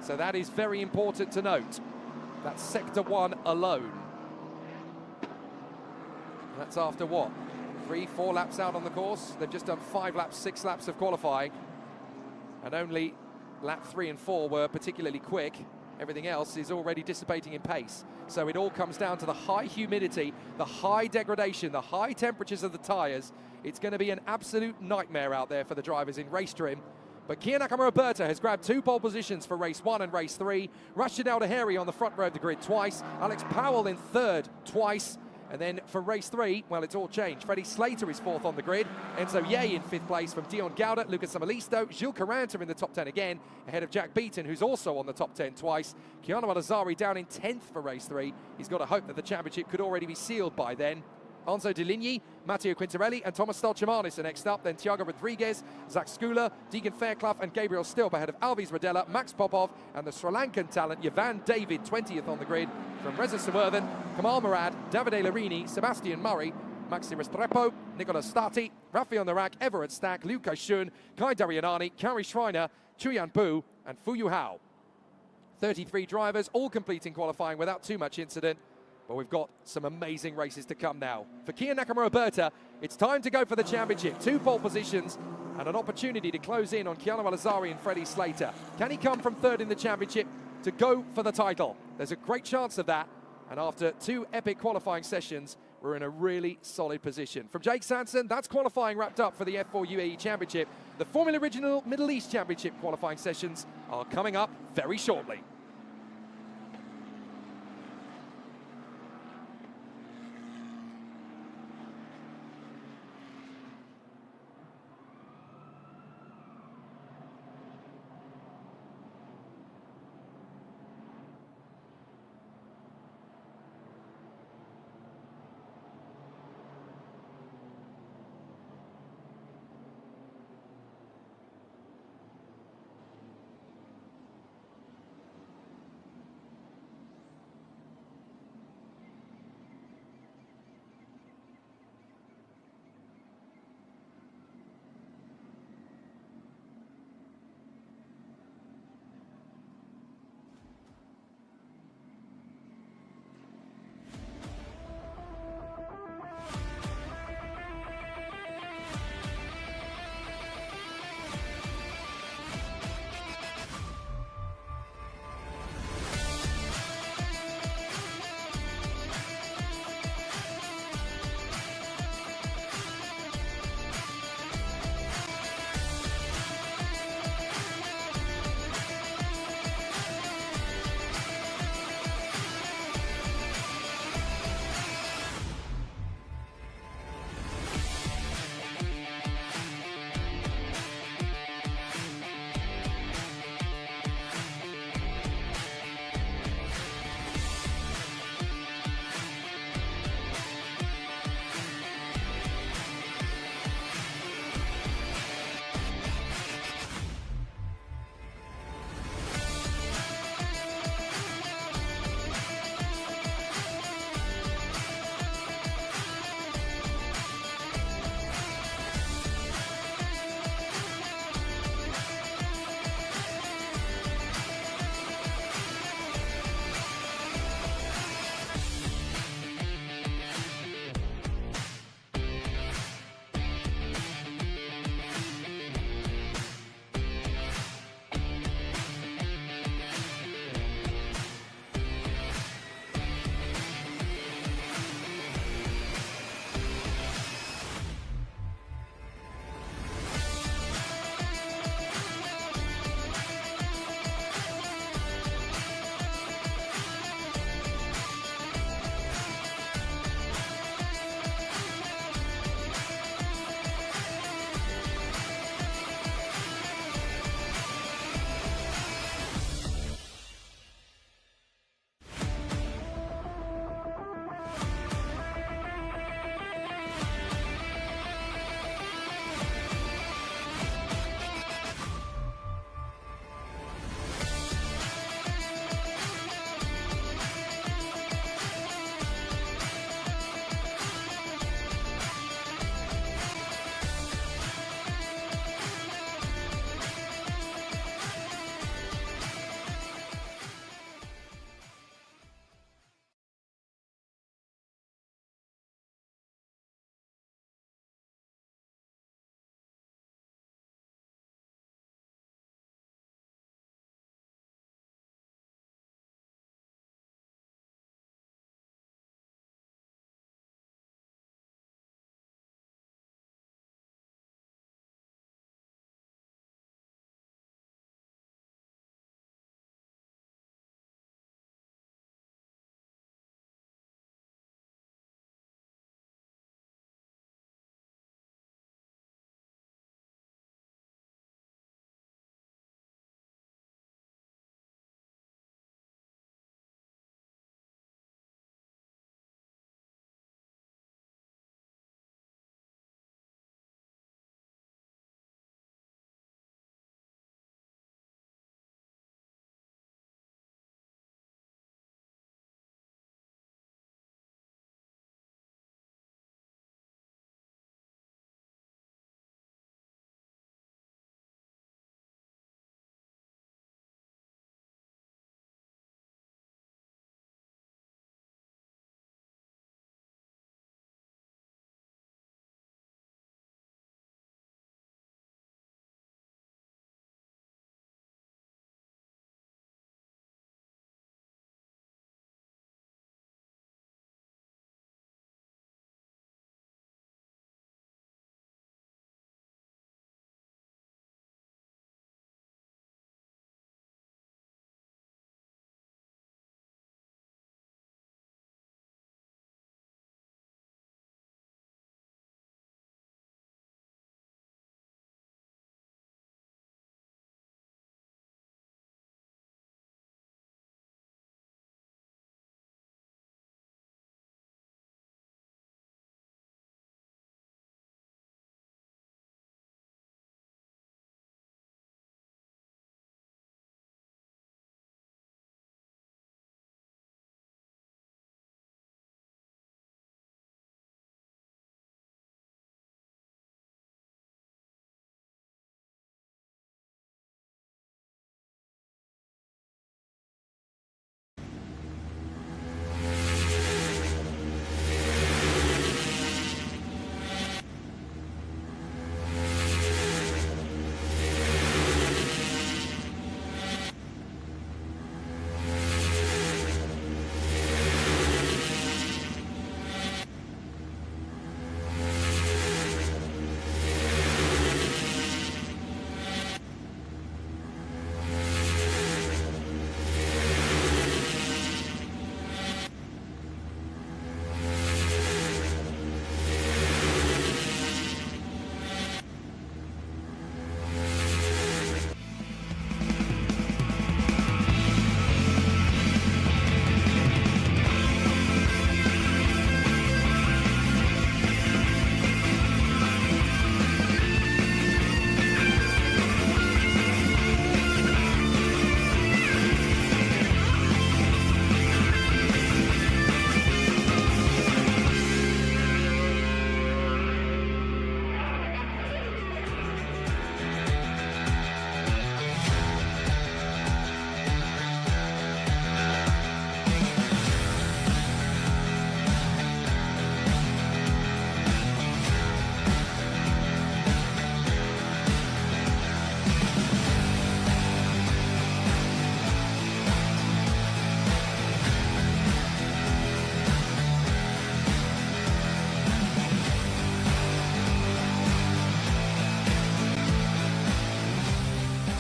So that is very important to note. That's sector 1 alone. That's after what? 3, 4 laps out on the course. They've just done 5 laps, 6 laps of qualifying. And only lap 3 and 4 were particularly quick. Everything else is already dissipating in pace. So it all comes down to the high humidity, the high degradation, the high temperatures of the tyres. It's going to be an absolute nightmare out there for the drivers in race trim. But Kiya Nakamura-Berta has grabbed 2 pole positions for race 1 and race 3. Rashid Al Daheri on the front row of the grid twice. Alex Powell in 3rd twice. And then for race 3, well, it's all changed. Freddie Slater is 4th on the grid. Enzo Ye in 5th place from Dion Gowda. Lucas Samalisto. Gilles Caranta in the top 10 again, ahead of Jack Beaton, who's also on the top 10 twice. Keanu Al-Azari down in 10th for race 3. He's got to hope that the championship could already be sealed by then. Enzo Deligny, Matteo Quintarelli and Thomas Stolchemanis are next up. Then Thiago Rodriguez, Zach Skula, Deegan Fairclough and Gabriel Stilp ahead of Alves Rodella, Max Popov and the Sri Lankan talent Yavan David, 20th on the grid. From Reza Sumerthan, Kamal Murad, Davide Larini, Sebastian Murray, Maxi Restrepo, Nicolas Stati, Rafael Narak, Everett Stack, Luca Shun, Kai Darianani, Kari Schreiner, Chuyan Pu and Fu Yu Hao. 33 drivers, all completing qualifying without too much incident. But we've got some amazing races to come now. For Kiya Nakamura-Berta, it's time to go for the championship. 2 pole positions and an opportunity to close in on Keanu Al-Azari and Freddie Slater. Can he come from 3rd in the championship to go for the title? There's a great chance of that. And after 2 epic qualifying sessions, we're in a really solid position. From Jake Sanson, that's qualifying wrapped up for the F4 UAE Championship. The Formula Regional Middle East Championship qualifying sessions are coming up very shortly.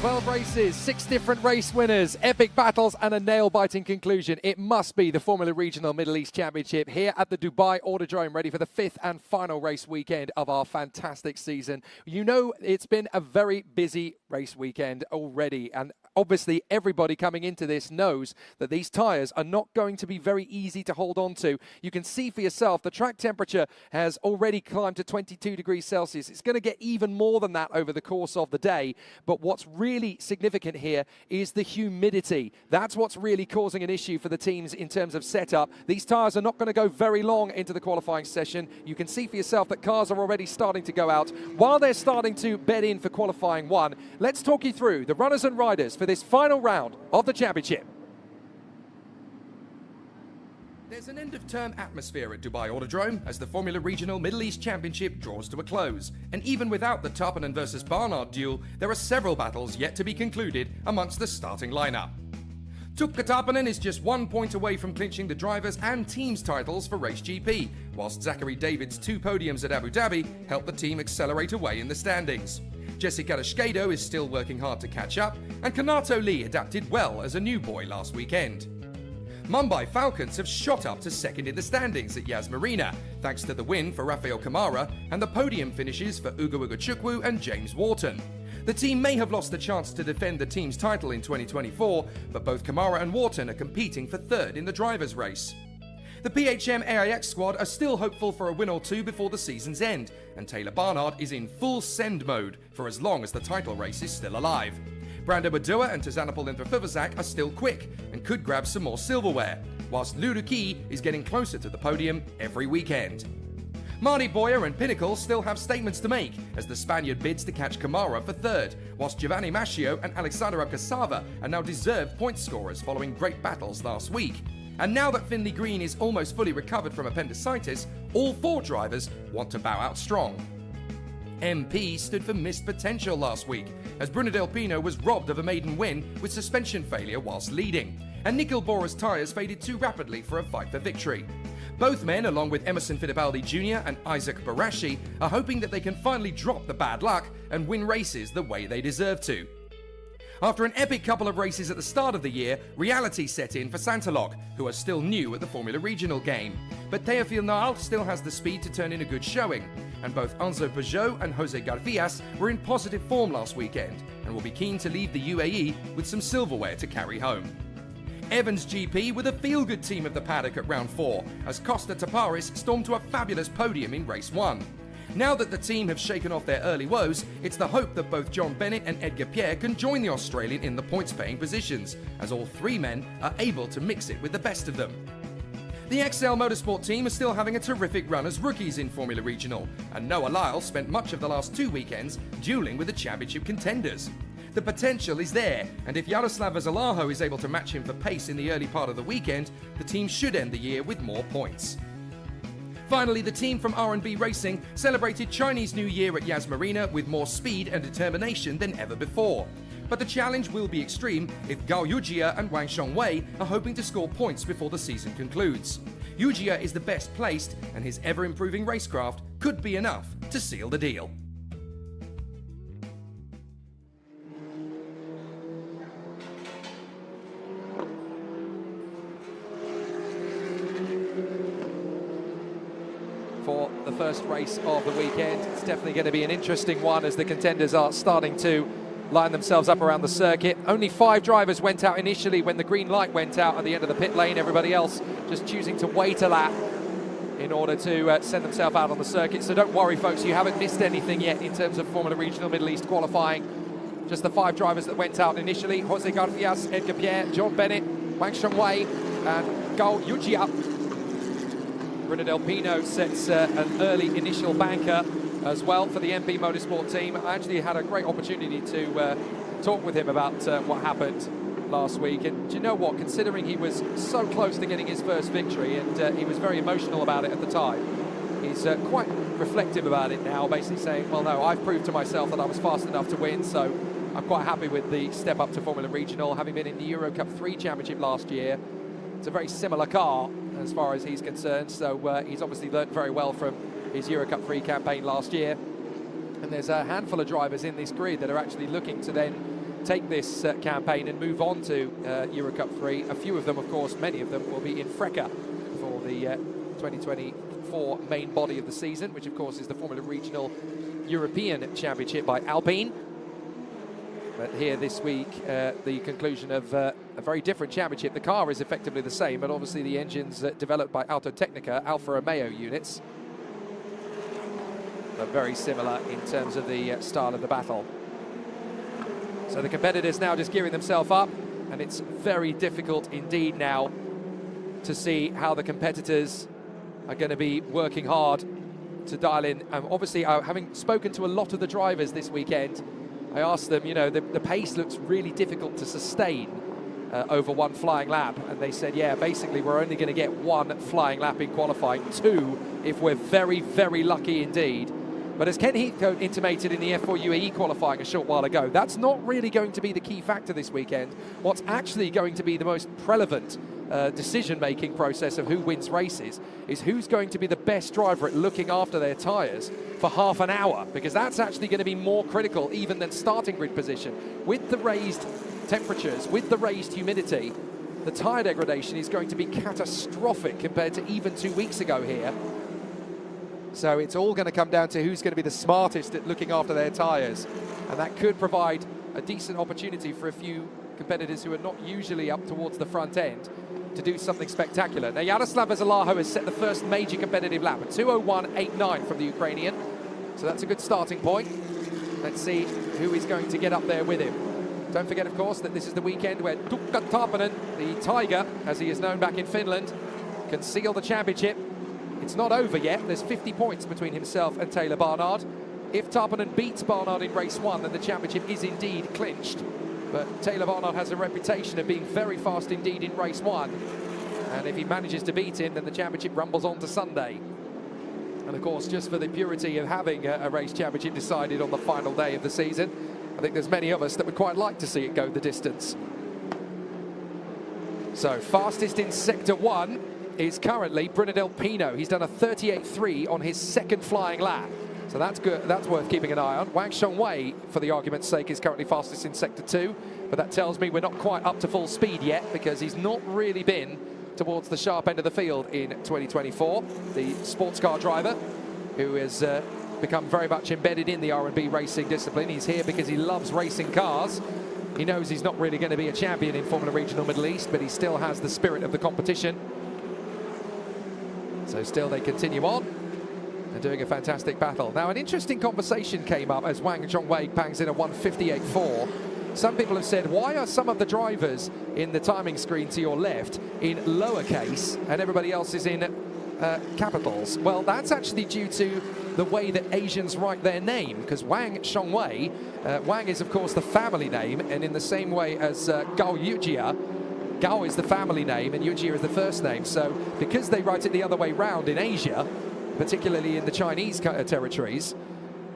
12 races, 6 different race winners, epic battles and a nail-biting conclusion. It must be the Formula Regional Middle East Championship here at the Dubai Autodrome, ready for the 5th and final race weekend of our fantastic season. You know, it's been a very busy race weekend already, and obviously everybody coming into this knows that these tyres are not going to be very easy to hold on to. You can see for yourself the track temperature has already climbed to 22 degrees Celsius. It's going to get even more than that over the course of the day, but what's really significant here is the humidity. That's what's really causing an issue for the teams in terms of setup. These tyres are not going to go very long into the qualifying session. You can see for yourself that cars are already starting to go out. While they're starting to bed in for qualifying one, let's talk you through the runners and riders for this final round of the championship. There's an end-of-term atmosphere at Dubai Autodrome as the Formula Regional Middle East Championship draws to a close. And even without the Tarpanen versus Barnard duel, there are several battles yet to be concluded amongst the starting lineup. Tuukka Tarpanen is just 1 point away from clinching the drivers' and teams' titles for Race GP, whilst Zachary David's 2 podiums at Abu Dhabi helped the team accelerate away in the standings. Jesse Carrasquedo is still working hard to catch up, and Kanato Lee adapted well as a new boy last weekend. Mumbai Falcons have shot up to second in the standings at Yas Marina, thanks to the win for Rafael Kamara and the podium finishes for Ugo Chukwu and James Wharton. The team may have lost the chance to defend the team's title in 2024, but both Kamara and Wharton are competing for third in the drivers' race. The PHM AIX squad are still hopeful for a win or two before the season's end, and Taylor Barnard is in full send mode for as long as the title race is still alive. Brando Badua and Tazanapol Intrafivazak are still quick and could grab some more silverware, whilst Luruki is getting closer to the podium every weekend. Marty Boyer and Pinnacle still have statements to make as the Spaniard bids to catch Kamara for third, whilst Giovanni Mascio and Alexander Abkasava are now deserved point scorers following great battles last week. And now that Finley Green is almost fully recovered from appendicitis, all 4 drivers want to bow out strong. MP stood for missed potential last week, as Bruno Del Pino was robbed of a maiden win with suspension failure whilst leading, and Nikhil Bora's tyres faded too rapidly for a fight for victory. Both men, along with Emerson Fittipaldi Jr. and Isaac Barashi, are hoping that they can finally drop the bad luck and win races the way they deserve to. After an epic couple of races at the start of the year, reality set in for Santalok, who are still new at the Formula Regional game. But Teofil Naal still has the speed to turn in a good showing, and both Enzo Peugeot and Jose Garfias were in positive form last weekend, and will be keen to leave the UAE with some silverware to carry home. Evans GP were the feel-good team of the paddock at round 4, as Costa Taparis stormed to a fabulous podium in race 1. Now that the team have shaken off their early woes, it's the hope that both John Bennett and Edgar Pierre can join the Australian in the points-paying positions, as all 3 men are able to mix it with the best of them. The XL Motorsport team are still having a terrific run as rookies in Formula Regional, and Noah Lyle spent much of the last 2 weekends dueling with the championship contenders. The potential is there, and if Yaroslav Vasalaho is able to match him for pace in the early part of the weekend, the team should end the year with more points. Finally, the team from R&B Racing celebrated Chinese New Year at Yas Marina with more speed and determination than ever before. But the challenge will be extreme if Gao Yujia and Wang Shongwei are hoping to score points before the season concludes. Yujia is the best placed, and his ever-improving racecraft could be enough to seal the deal. For the first race of the weekend, it's definitely going to be an interesting one as the contenders are starting to line themselves up around the circuit. Only 5 drivers went out initially when the green light went out at the end of the pit lane. Everybody else just choosing to wait a lap in order to send themselves out on the circuit. So don't worry, folks, you haven't missed anything yet in terms of Formula Regional Middle East qualifying. Just the 5 drivers that went out initially: Jose Garfias, Edgar Pierre, John Bennett, Wang Shongwei and Gao Yujia. Bruno Del Pino sets an early initial banker as well for the MP Motorsport team. I actually had a great opportunity to talk with him about what happened last week, and do you know what, considering he was so close to getting his first victory, and he was very emotional about it at the time, he's quite reflective about it now, basically saying, well, no, I've proved to myself that I was fast enough to win, so I'm quite happy with the step up to Formula Regional, having been in the Euro Cup 3 Championship last year. It's a very similar car as far as he's concerned, so he's obviously learnt very well from his Euro Cup 3 campaign last year. And there's a handful of drivers in this grid that are actually looking to then take this campaign and move on to Eurocup 3. A few of them, of course, many of them will be in Freca for the 2024 main body of the season, which of course is the Formula Regional European Championship by Alpine. But here this week, the conclusion of a very different championship. The car is effectively the same, but obviously the engines developed by Autotechnica, Alfa Romeo units, but very similar in terms of the style of the battle. So the competitors now just gearing themselves up, and it's very difficult indeed now to see how the competitors are going to be working hard to dial in. Obviously, having spoken to a lot of the drivers this weekend, I asked them, you know, the pace looks really difficult to sustain over one flying lap, and they said, yeah, basically we're only going to get one flying lap in qualifying, two if we're very, very lucky indeed. But as Ken Heathcote intimated in the F4 UAE qualifying a short while ago, that's not really going to be the key factor this weekend. What's actually going to be the most relevant decision-making process of who wins races is who's going to be the best driver at looking after their tyres for half an hour, because that's actually going to be more critical even than starting grid position. With the raised temperatures, with the raised humidity, the tyre degradation is going to be catastrophic compared to even 2 weeks ago here. So it's all going to come down to who's going to be the smartest at looking after their tyres, and that could provide a decent opportunity for a few competitors who are not usually up towards the front end to do something spectacular. Now Yaroslav Zalaho has set the first major competitive lap at 2:01.89 from the Ukrainian, so that's a good starting point. Let's see who is going to get up there with him. Don't forget, of course, that this is the weekend where Tukka Tarpanen, the Tiger, as he is known back in Finland, can seal the championship. It's not over yet. There's 50 points between himself and Taylor Barnard. If Tarpanen beats Barnard in race one, then the championship is indeed clinched. But Taylor Barnard has a reputation of being very fast indeed in race one. And if he manages to beat him, then the championship rumbles on to Sunday. And of course, just for the purity of having a race championship decided on the final day of the season, I think there's many of us that would quite like to see it go the distance. So fastest in sector one is currently Brunadel Pino. He's done a 38.3 on his second flying lap. So that's good. That's worth keeping an eye on. Wang Shongwei, for the argument's sake, is currently fastest in sector 2, but that tells me we're not quite up to full speed yet, because he's not really been towards the sharp end of the field in 2024. The sports car driver, who has become very much embedded in the R&B racing discipline. He's here because he loves racing cars. He knows he's not really going to be a champion in Formula Regional Middle East, but he still has the spirit of the competition. So still they continue on. They're doing a fantastic battle. Now, an interesting conversation came up as Wang Zhongwei pangs in a 1:58.4. Some people have said, why are some of the drivers in the timing screen to your left in lowercase and everybody else is in capitals? Well, that's actually due to the way that Asians write their name, because Wang Shongwei, Wang is of course the family name, and in the same way as Gao Yujia, Gao is the family name and Yujia is the first name. So because they write it the other way round in Asia, particularly in the Chinese territories,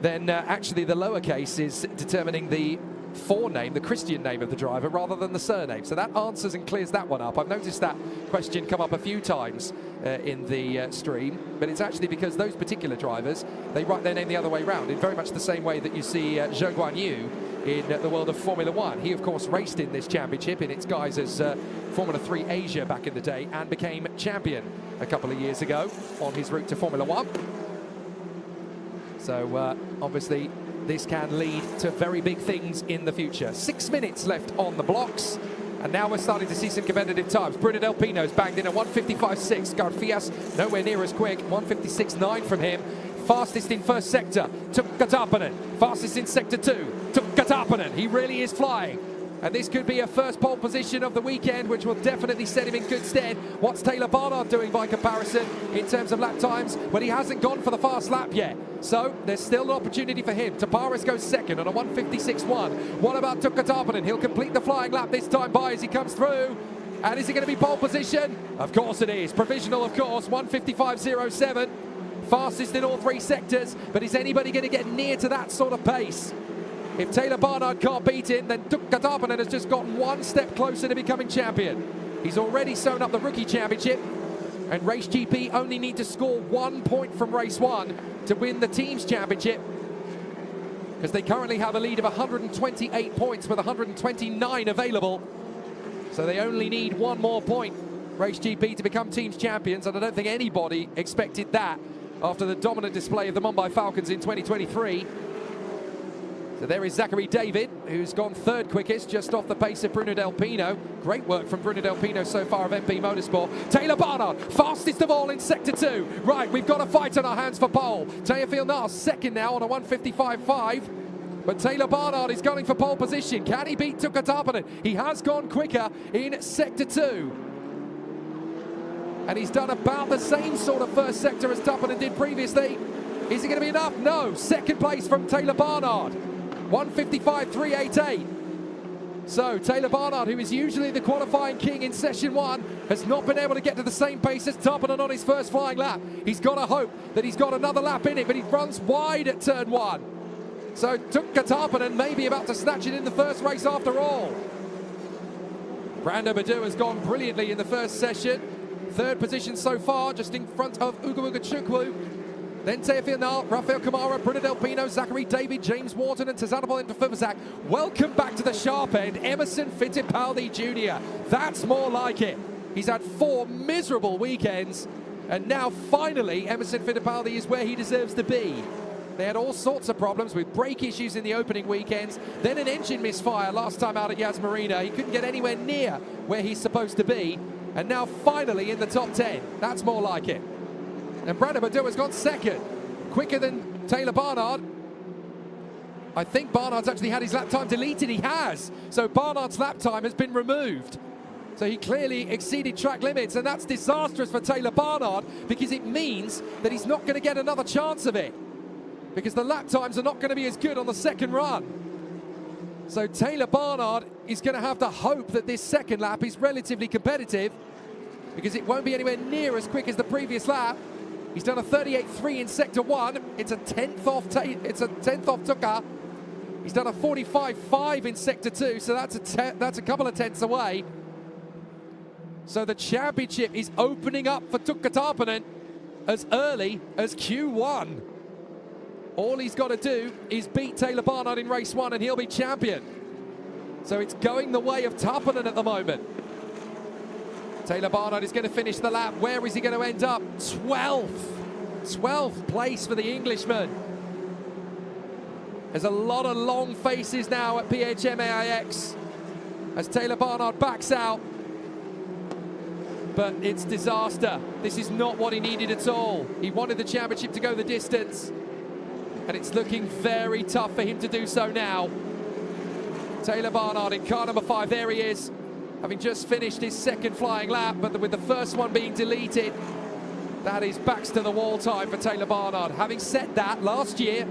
then actually the lowercase is determining the forename, the Christian name of the driver, rather than the surname. So that answers and clears that one up. I've noticed that question come up a few times in the stream, but it's actually because those particular drivers, they write their name the other way round, in very much the same way that you see Zhou Guanyu in the world of Formula One. He, of course, raced in this championship in its guise as Formula 3 Asia back in the day, and became champion a couple of years ago on his route to Formula One. So obviously this can lead to very big things in the future. 6 minutes left on the blocks, and now we're starting to see some competitive times. Brunadel Pino's banged in a 1:55.6. Garfias nowhere near as quick, 1:56.9 from him. Fastest in first sector, Tukka Tarpanen. Fastest in sector 2, Tukka Tarpanen. He really is flying. And this could be a first pole position of the weekend, which will definitely set him in good stead. What's Taylor Barnard doing by comparison in terms of lap times? Well, he hasn't gone for the fast lap yet. So there's still an opportunity for him. Taparis goes second on a 1:56.1. What about Tukka Tarpanen? He'll complete the flying lap this time by as he comes through. And is he going to be pole position? Of course it is. Provisional, of course, 1:55.07. Fastest in all three sectors. But is anybody going to get near to that sort of pace? If Taylor Barnard can't beat him, then Tukka Tarpanen has just gotten one step closer to becoming champion. He's already sewn up the rookie championship, and Race GP only need to score 1 point from race one to win the team's championship. because they currently have a lead of 128 points with 129 available. So they only need one more point, Race GP, to become teams champions, and I don't think anybody expected that after the dominant display of the Mumbai Falcons in 2023. So there is Zachary David, who's gone third quickest, just off the pace of Bruno Del Pino. Great work from Bruno Del Pino so far of MP Motorsport. Taylor Barnard, fastest of all in Sector 2. Right, we've got a fight on our hands for pole. Teofil Nas, second now on a 155.5. But Taylor Barnard is going for pole position. Can he beat Tuukka Tarpanen? He has gone quicker in Sector 2. And he's done about the same sort of first sector as Tarpanen did previously. Is it going to be enough? No. Second place from Taylor Barnard. 155.388. So Taylor Barnard, who is usually the qualifying king in session 1, has not been able to get to the same pace as Tarpanen on his first flying lap. He's got to hope that he's got another lap in it, but he runs wide at turn 1. So Tuukka Tarpanen may be about to snatch it in the first race after all. Brando Badu has gone brilliantly in the first session. Third position so far, just in front of Ugo Chukwu. Then Teofil Nas, Rafael Kamara, Bruno Del Pino, Zachary David, James Wharton and Tazanabal Intafivazak. Welcome back to the sharp end, Emerson Fittipaldi Jr. That's more like it. He's had 4 miserable weekends, and now finally Emerson Fittipaldi is where he deserves to be. They had all sorts of problems with brake issues in the opening weekends, then an engine misfire last time out at Yas Marina. He couldn't get anywhere near where he's supposed to be, and now finally in the top 10. That's more like it. And Brando Badu has gone second, quicker than Taylor Barnard. I think Barnard's actually had his lap time deleted. He has. So Barnard's lap time has been removed. So he clearly exceeded track limits, and that's disastrous for Taylor Barnard because it means that he's not going to get another chance of it, because the lap times are not going to be as good on the second run. So Taylor Barnard is going to have to hope that this second lap is relatively competitive, because it won't be anywhere near as quick as the previous lap. He's done a 38.3 in Sector 1. It's a 10th off Tuukka. He's done a 45.5 in Sector 2, so that's a couple of tenths away. So the championship is opening up for Tuukka Tarpanen as early as Q1. All he's got to do is beat Taylor Barnard in race 1 and he'll be champion. So it's going the way of Tarpanen at the moment. Taylor Barnard is going to finish the lap. Where is he going to end up? 12th place for the Englishman. There's a lot of long faces now at PHM AIX as Taylor Barnard backs out. But it's disaster. This is not what he needed at all. He wanted the championship to go the distance, and it's looking very tough for him to do so now. Taylor Barnard in car number 5, there he is, having just finished his second flying lap, but with the first one being deleted, that is backs to the wall time for Taylor Barnard. Having said that, last year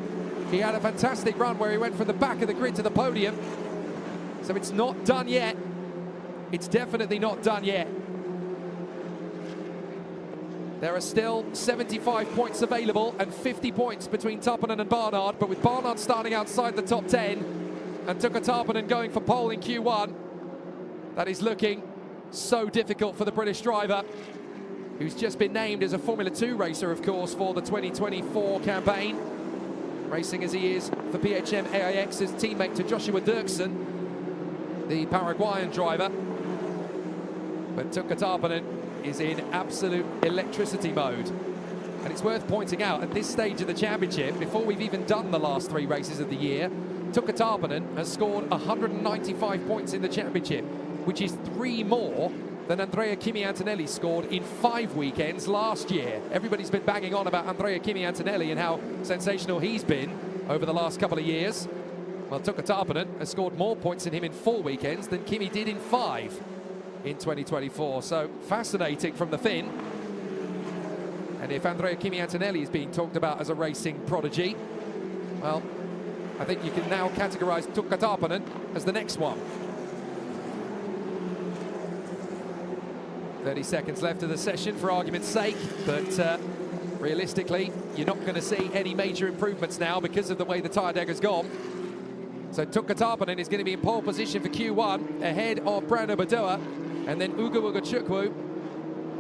he had a fantastic run where he went from the back of the grid to the podium. So it's not done yet. It's definitely not done yet. There are still 75 points available and 50 points between Tarpanen and Barnard, but with Barnard starting outside the top 10 and Tuukka Tarpanen going for pole in Q1, that is looking so difficult for the British driver, who's just been named as a Formula 2 racer, of course, for the 2024 campaign. Racing as he is for PHM AIX's teammate to Joshua Dirksen, the Paraguayan driver. But Tuukka Tarpanen is in absolute electricity mode. And it's worth pointing out, at this stage of the championship, before we've even done the last 3 races of the year, Tuukka Tarpanen has scored 195 points in the championship, which is 3 more than Andrea Kimi Antonelli scored in 5 weekends last year. Everybody's been banging on about Andrea Kimi Antonelli and how sensational he's been over the last couple of years. Well, Tuukka Tarpanen has scored more points than him in 4 weekends than Kimi did in 5 in 2024. So fascinating from the Finn. And if Andrea Kimi Antonelli is being talked about as a racing prodigy, well, I think you can now categorize Tuukka Tarpanen as the next one. 30 seconds left of the session for argument's sake, but realistically, you're not going to see any major improvements now because of the way the tyre deck has gone. So Tuukka Tarpanen is going to be in pole position for Q1, ahead of Brando Badu, and then Ugo Chukwu.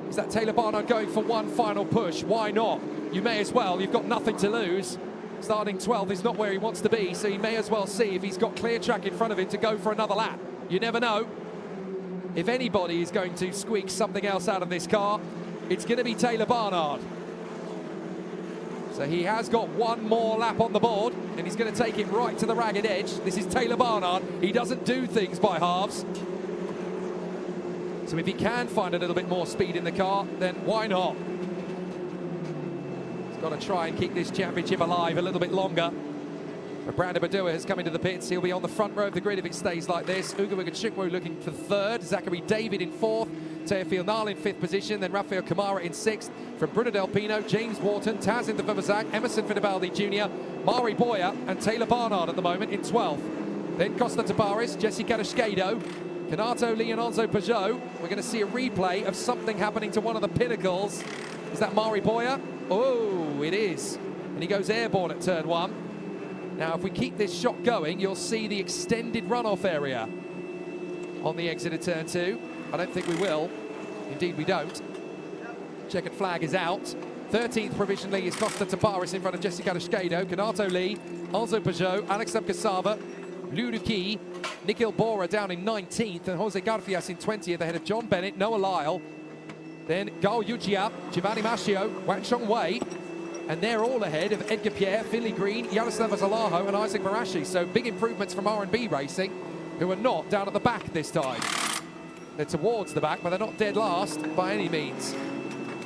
Is that Taylor Barnard going for one final push? Why not? You may as well. You've got nothing to lose. Starting 12th is not where he wants to be, so he may as well see if he's got clear track in front of him to go for another lap. You never know. If anybody is going to squeak something else out of this car, it's going to be Taylor Barnard. So he has got one more lap on the board, and he's going to take it right to the ragged edge. This is Taylor Barnard. He doesn't do things by halves. So if he can find a little bit more speed in the car, then why not? He's got to try and keep this championship alive a little bit longer. But Brandon Badua has come into the pits. He'll be on the front row of the grid if it stays like this. Ugo Chukwu looking for third. Zachary David in fourth. Teofil Nal in fifth position. Then Rafael Kamara in sixth. From Bruno Del Pino, James Wharton, Taz in the Vivazak, Emerson Fittipaldi Jr., Mari Boyer and Taylor Barnard at the moment in 12th. Then Costa Tabares, Jesse Cadasquedo, Canato Leonardo Peugeot. We're going to see a replay of something happening to one of the pinnacles. Is that Mari Boyer? Oh, it is. And he goes airborne at turn 1. Now, if we keep this shot going, you'll see the extended runoff area on the exit of turn 2. I don't think we will. Indeed, we don't. Checkered flag is out. 13th provisionally is Costa Tabares in front of Jesse Cadasquedo, Canato Lee, Alzo Peugeot, Alex Abkasava, Luduki, Nikhil Bora down in 19th, and Jose Garfias in 20th ahead of John Bennett, Noah Lyle. Then Gao Yujiap, Giovanni Mascio, Wang Chong Wei. And they're all ahead of Edgar Pierre, Finley Green, Yaroslav Zalaho and Isaac Marashi. So big improvements from R&B Racing, who are not down at the back this time. They're towards the back, but they're not dead last by any means.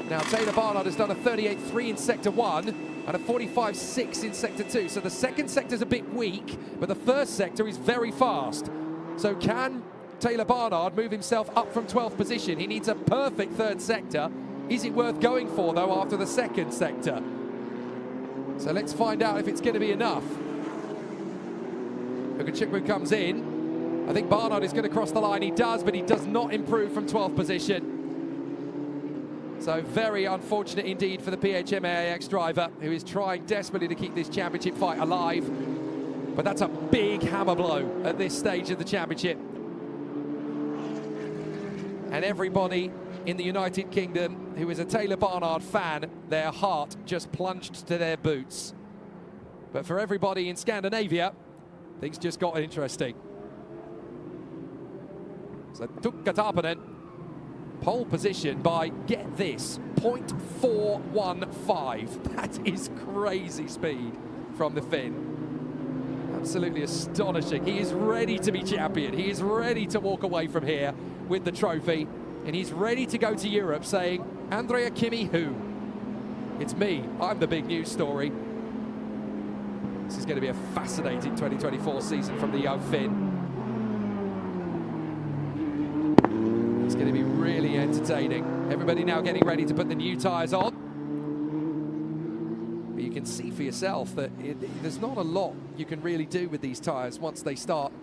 Now, Taylor Barnard has done a 38.3 in Sector 1 and a 45.6 in Sector 2. So the second sector's a bit weak, but the first sector is very fast. So can Taylor Barnard move himself up from 12th position? He needs a perfect third sector. Is it worth going for, though, after the second sector? So let's find out if it's going to be enough. Chukwu comes in. I think Barnard is going to cross the line. He does, but he does not improve from 12th position. So very unfortunate indeed for the PHMAX driver, who is trying desperately to keep this championship fight alive. But that's a big hammer blow at this stage of the championship. And everybody in the United Kingdom who is a Taylor Barnard fan, their heart just plunged to their boots. But for everybody in Scandinavia, things just got interesting. So Tukka Tarpanen, pole position by, get this, 0.415. That is crazy speed from the Finn. Absolutely astonishing. He is ready to be champion. He is ready to walk away from here with the trophy. And he's ready to go to Europe saying, Andrea Kimi who? It's me. I'm the big news story. This is going to be a fascinating 2024 season from the young Finn. It's going to be really entertaining. Everybody now getting ready to put the new tyres on. But you can see for yourself that there's not a lot you can really do with these tyres once they start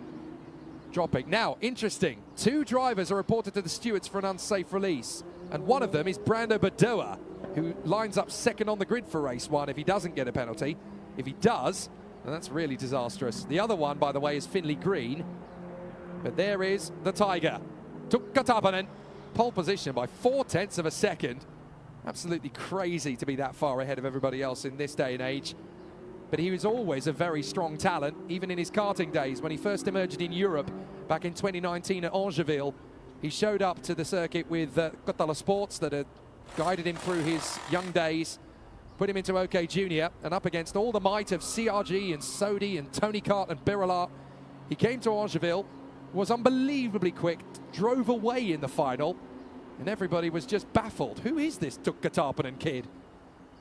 dropping. Now, interesting, 2 drivers are reported to the stewards for an unsafe release, and one of them is Brando Badua, who lines up second on the grid for race 1 if he doesn't get a penalty. If he does, then that's really disastrous. The other one, by the way, is Finley Green, but there is the Tiger. Tukka Tarpanen, pole position by 0.4 of a second. Absolutely crazy to be that far ahead of everybody else in this day and age. But he was always a very strong talent, even in his karting days. When he first emerged in Europe back in 2019 at Angeville, he showed up to the circuit with Kotala Sports that had guided him through his young days, put him into OK Junior, and up against all the might of CRG and Sodi and Tony Kart and Birala. He came to Angeville, was unbelievably quick, drove away in the final, and everybody was just baffled. Who is this Tukka Tarpanen kid?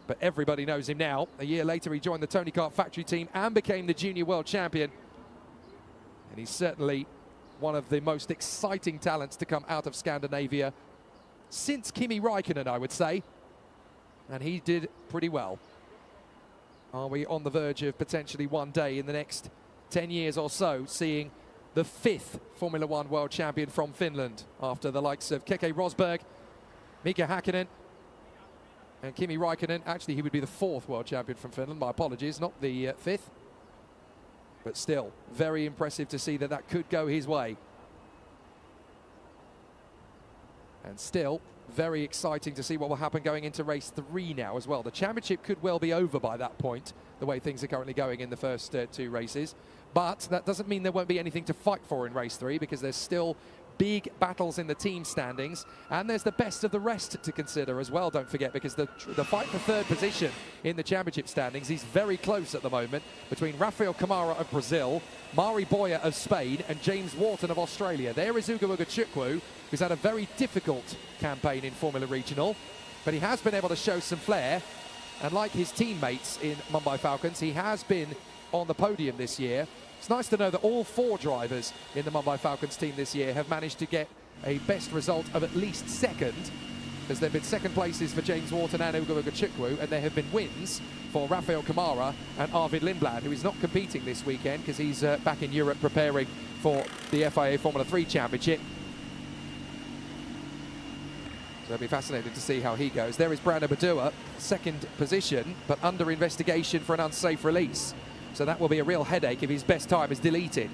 But everybody knows him now. A year later, he joined the Tony Kart factory team and became the junior world champion. And he's certainly one of the most exciting talents to come out of Scandinavia since Kimi Räikkönen, I would say. And he did pretty well. Are we on the verge of potentially one day in the next 10 years or so seeing the 5th Formula One world champion from Finland, after the likes of Keke Rosberg, Mika Häkkinen, and Kimi Räikkönen? Actually, he would be the 4th world champion from Finland. My apologies, not the 5th. But still, very impressive to see that that could go his way. And still, Very exciting to see what will happen going into race 3 now as well. The championship could well be over by that point, the way things are currently going in the first 2 races. But that doesn't mean there won't be anything to fight for in race 3, because there's still big battles in the team standings, and there's the best of the rest to consider as well, don't forget, because the fight for 3rd position in the championship standings is very close at the moment between Rafael Camara of Brazil, Mari Boya of Spain, and James Wharton of Australia. There is Ugo Chukwu, who's had a very difficult campaign in Formula Regional, but he has been able to show some flair, and like his teammates in Mumbai Falcons, he has been on the podium this year. It's nice to know that all 4 drivers in the Mumbai Falcons team this year have managed to get a best result of at least 2nd, because there have been 2nd places for James Wharton and Ugo Chukwu, and there have been wins for Rafael Camara and Arvid Lindblad, who is not competing this weekend because he's back in Europe preparing for the FIA Formula 3 Championship. So it'll be fascinating to see how he goes. There is Brandon Badua, 2nd position, but under investigation for an unsafe release. So that will be a real headache if his best time is deleted.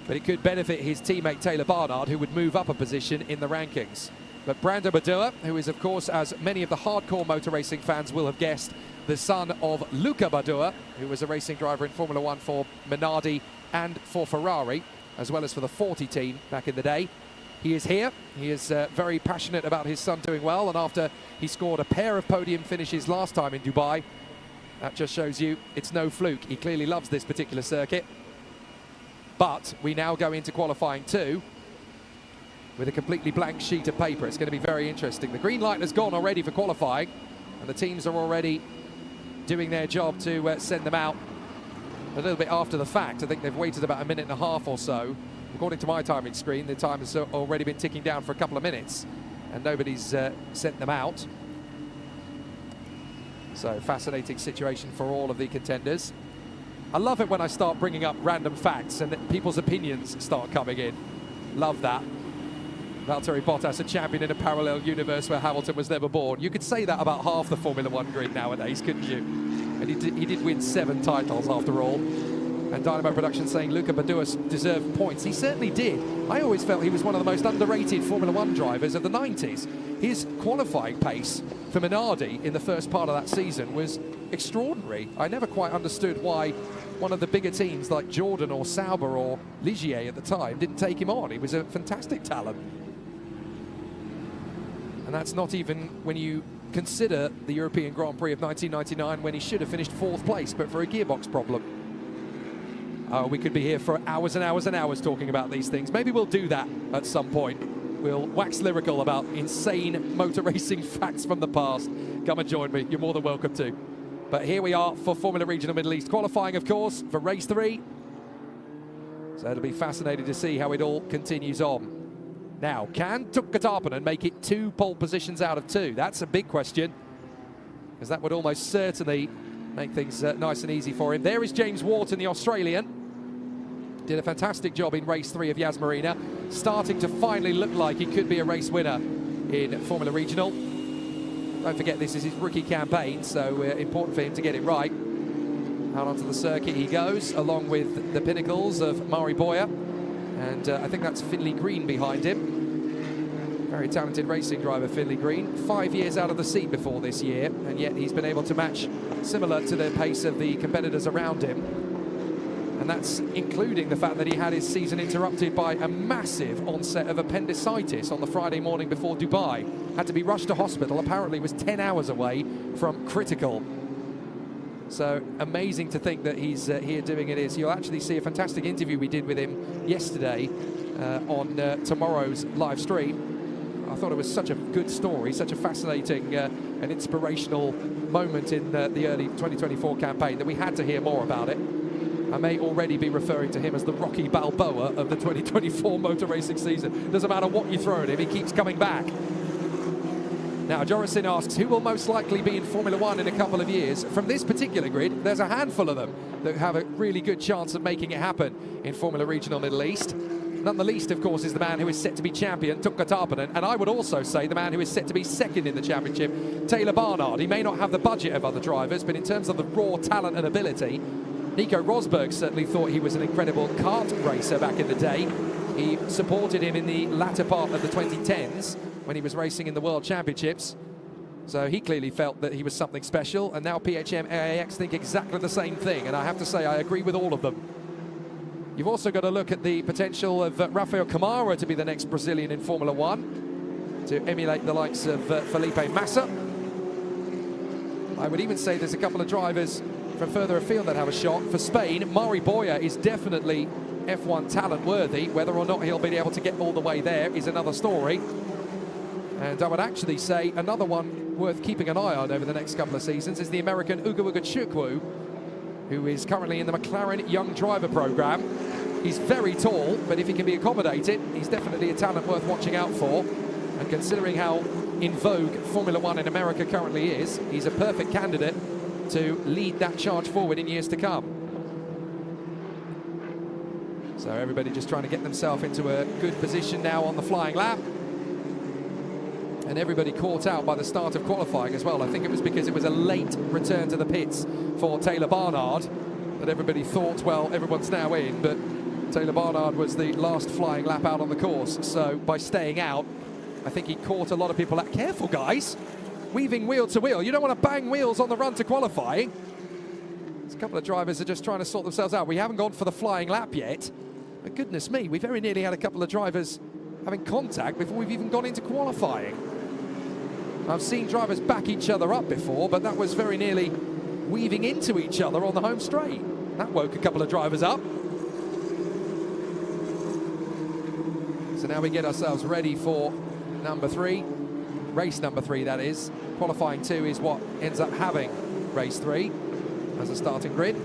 But it could benefit his teammate Taylor Barnard, who would move up a position in the rankings. But Brandon Badua, who is, of course, as many of the hardcore motor racing fans will have guessed, the son of Luca Badua, who was a racing driver in Formula 1 for Minardi and for Ferrari, as well as for the 40 team back in the day. He is here. He is very passionate about his son doing well, and after he scored a pair of podium finishes last time in Dubai, that just shows you it's no fluke. He clearly loves this particular circuit. But we now go into qualifying 2 with a completely blank sheet of paper. It's going to be very interesting. The green light has gone already for qualifying, and the teams are already doing their job to send them out a little bit after the fact. I think they've waited about 1.5 minutes or so. According to my timing screen, the time has already been ticking down for a couple of minutes, and nobody's sent them out. So, fascinating situation for all of the contenders. I love it when I start bringing up random facts and people's opinions start coming in. Love that. Valtteri Bottas, a champion in a parallel universe where Hamilton was never born. You could say that about half the Formula 1 grid nowadays, couldn't you? And he did win 7 titles after all. And Dynamo Production saying Luca Badua deserved points. He certainly did. I always felt he was one of the most underrated Formula 1 drivers of the 90s. His qualifying pace for Minardi in the first part of that season was extraordinary. I never quite understood why one of the bigger teams like Jordan or Sauber or Ligier at the time didn't take him on. He was a fantastic talent. And that's not even when you consider the European Grand Prix of 1999, when he should have finished 4th place, but for a gearbox problem. We could be here for hours and hours and hours talking about these things. Maybe we'll do that at some point. We'll wax lyrical about insane motor racing facts from the past. Come and join me. You're more than welcome to. But here we are for Formula Regional Middle East qualifying, of course, for race 3. So it'll be fascinating to see how it all continues on. Now, can Tuukka Tarponen make it 2 pole positions out of 2? That's a big question, because that would almost certainly make things nice and easy for him. There is James Wharton, the Australian. Did a fantastic job in race 3 of Yas Marina, starting to finally look like he could be a race winner in Formula Regional. Don't forget, this is his rookie campaign, so important for him to get it right. Out onto the circuit he goes, along with the pinnacles of Mari Boya, and I think that's Finley Green behind him. Very talented racing driver, Finley Green. 5 years out of the seat before this year, and yet he's been able to match similar to the pace of the competitors around him. And that's including the fact that he had his season interrupted by a massive onset of appendicitis on the Friday morning before Dubai. Had to be rushed to hospital, apparently was 10 hours away from critical. So amazing to think that he's here doing it. You'll actually see a fantastic interview we did with him yesterday on tomorrow's live stream. I thought it was such a good story, such a fascinating and inspirational moment in the early 2024 campaign that we had to hear more about it. I may already be referring to him as the Rocky Balboa of the 2024 motor racing season. Doesn't matter what you throw at him, he keeps coming back. Now, Jorisin asks, who will most likely be in Formula 1 in a couple of years? From this particular grid, there's a handful of them that have a really good chance of making it happen in Formula Regional Middle East. None the least, of course, is the man who is set to be champion, Tuukka Tarponen, and I would also say the man who is set to be 2nd in the championship, Taylor Barnard. He may not have the budget of other drivers, but in terms of the raw talent and ability, Nico Rosberg certainly thought he was an incredible kart racer back in the day. He supported him in the latter part of the 2010s, when he was racing in the World Championships. So he clearly felt that he was something special, and now PHM AAX think exactly the same thing, and I have to say I agree with all of them. You've also got to look at the potential of Rafael Camara to be the next Brazilian in Formula One, to emulate the likes of Felipe Massa. I would even say there's a couple of drivers from further afield that have a shot. For Spain, Mari Boya is definitely F1 talent worthy. Whether or not he'll be able to get all the way there is another story. And I would actually say another one worth keeping an eye on over the next couple of seasons is the American Ugo Chukwu, who is currently in the McLaren Young Driver program. He's very tall, but if he can be accommodated, he's definitely a talent worth watching out for. And considering how in vogue Formula One in America currently is, he's a perfect candidate to lead that charge forward in years to come. So everybody just trying to get themselves into a good position now on the flying lap. And everybody caught out by the start of qualifying as well. I think it was because it was a late return to the pits for Taylor Barnard that everybody thought, well, everyone's now in, but Taylor Barnard was the last flying lap out on the course. So by staying out, I think he caught a lot of people out. Careful, guys. Weaving wheel to wheel. You don't want to bang wheels on the run to qualifying. There's a couple of drivers are just trying to sort themselves out. We haven't gone for the flying lap yet. But goodness me, we very nearly had a couple of drivers having contact before we've even gone into qualifying. I've seen drivers back each other up before, but that was very nearly weaving into each other on the home straight. That woke a couple of drivers up. So now we get ourselves ready for number 3. Race number 3, that is. Qualifying 2 is what ends up having race 3 as a starting grid.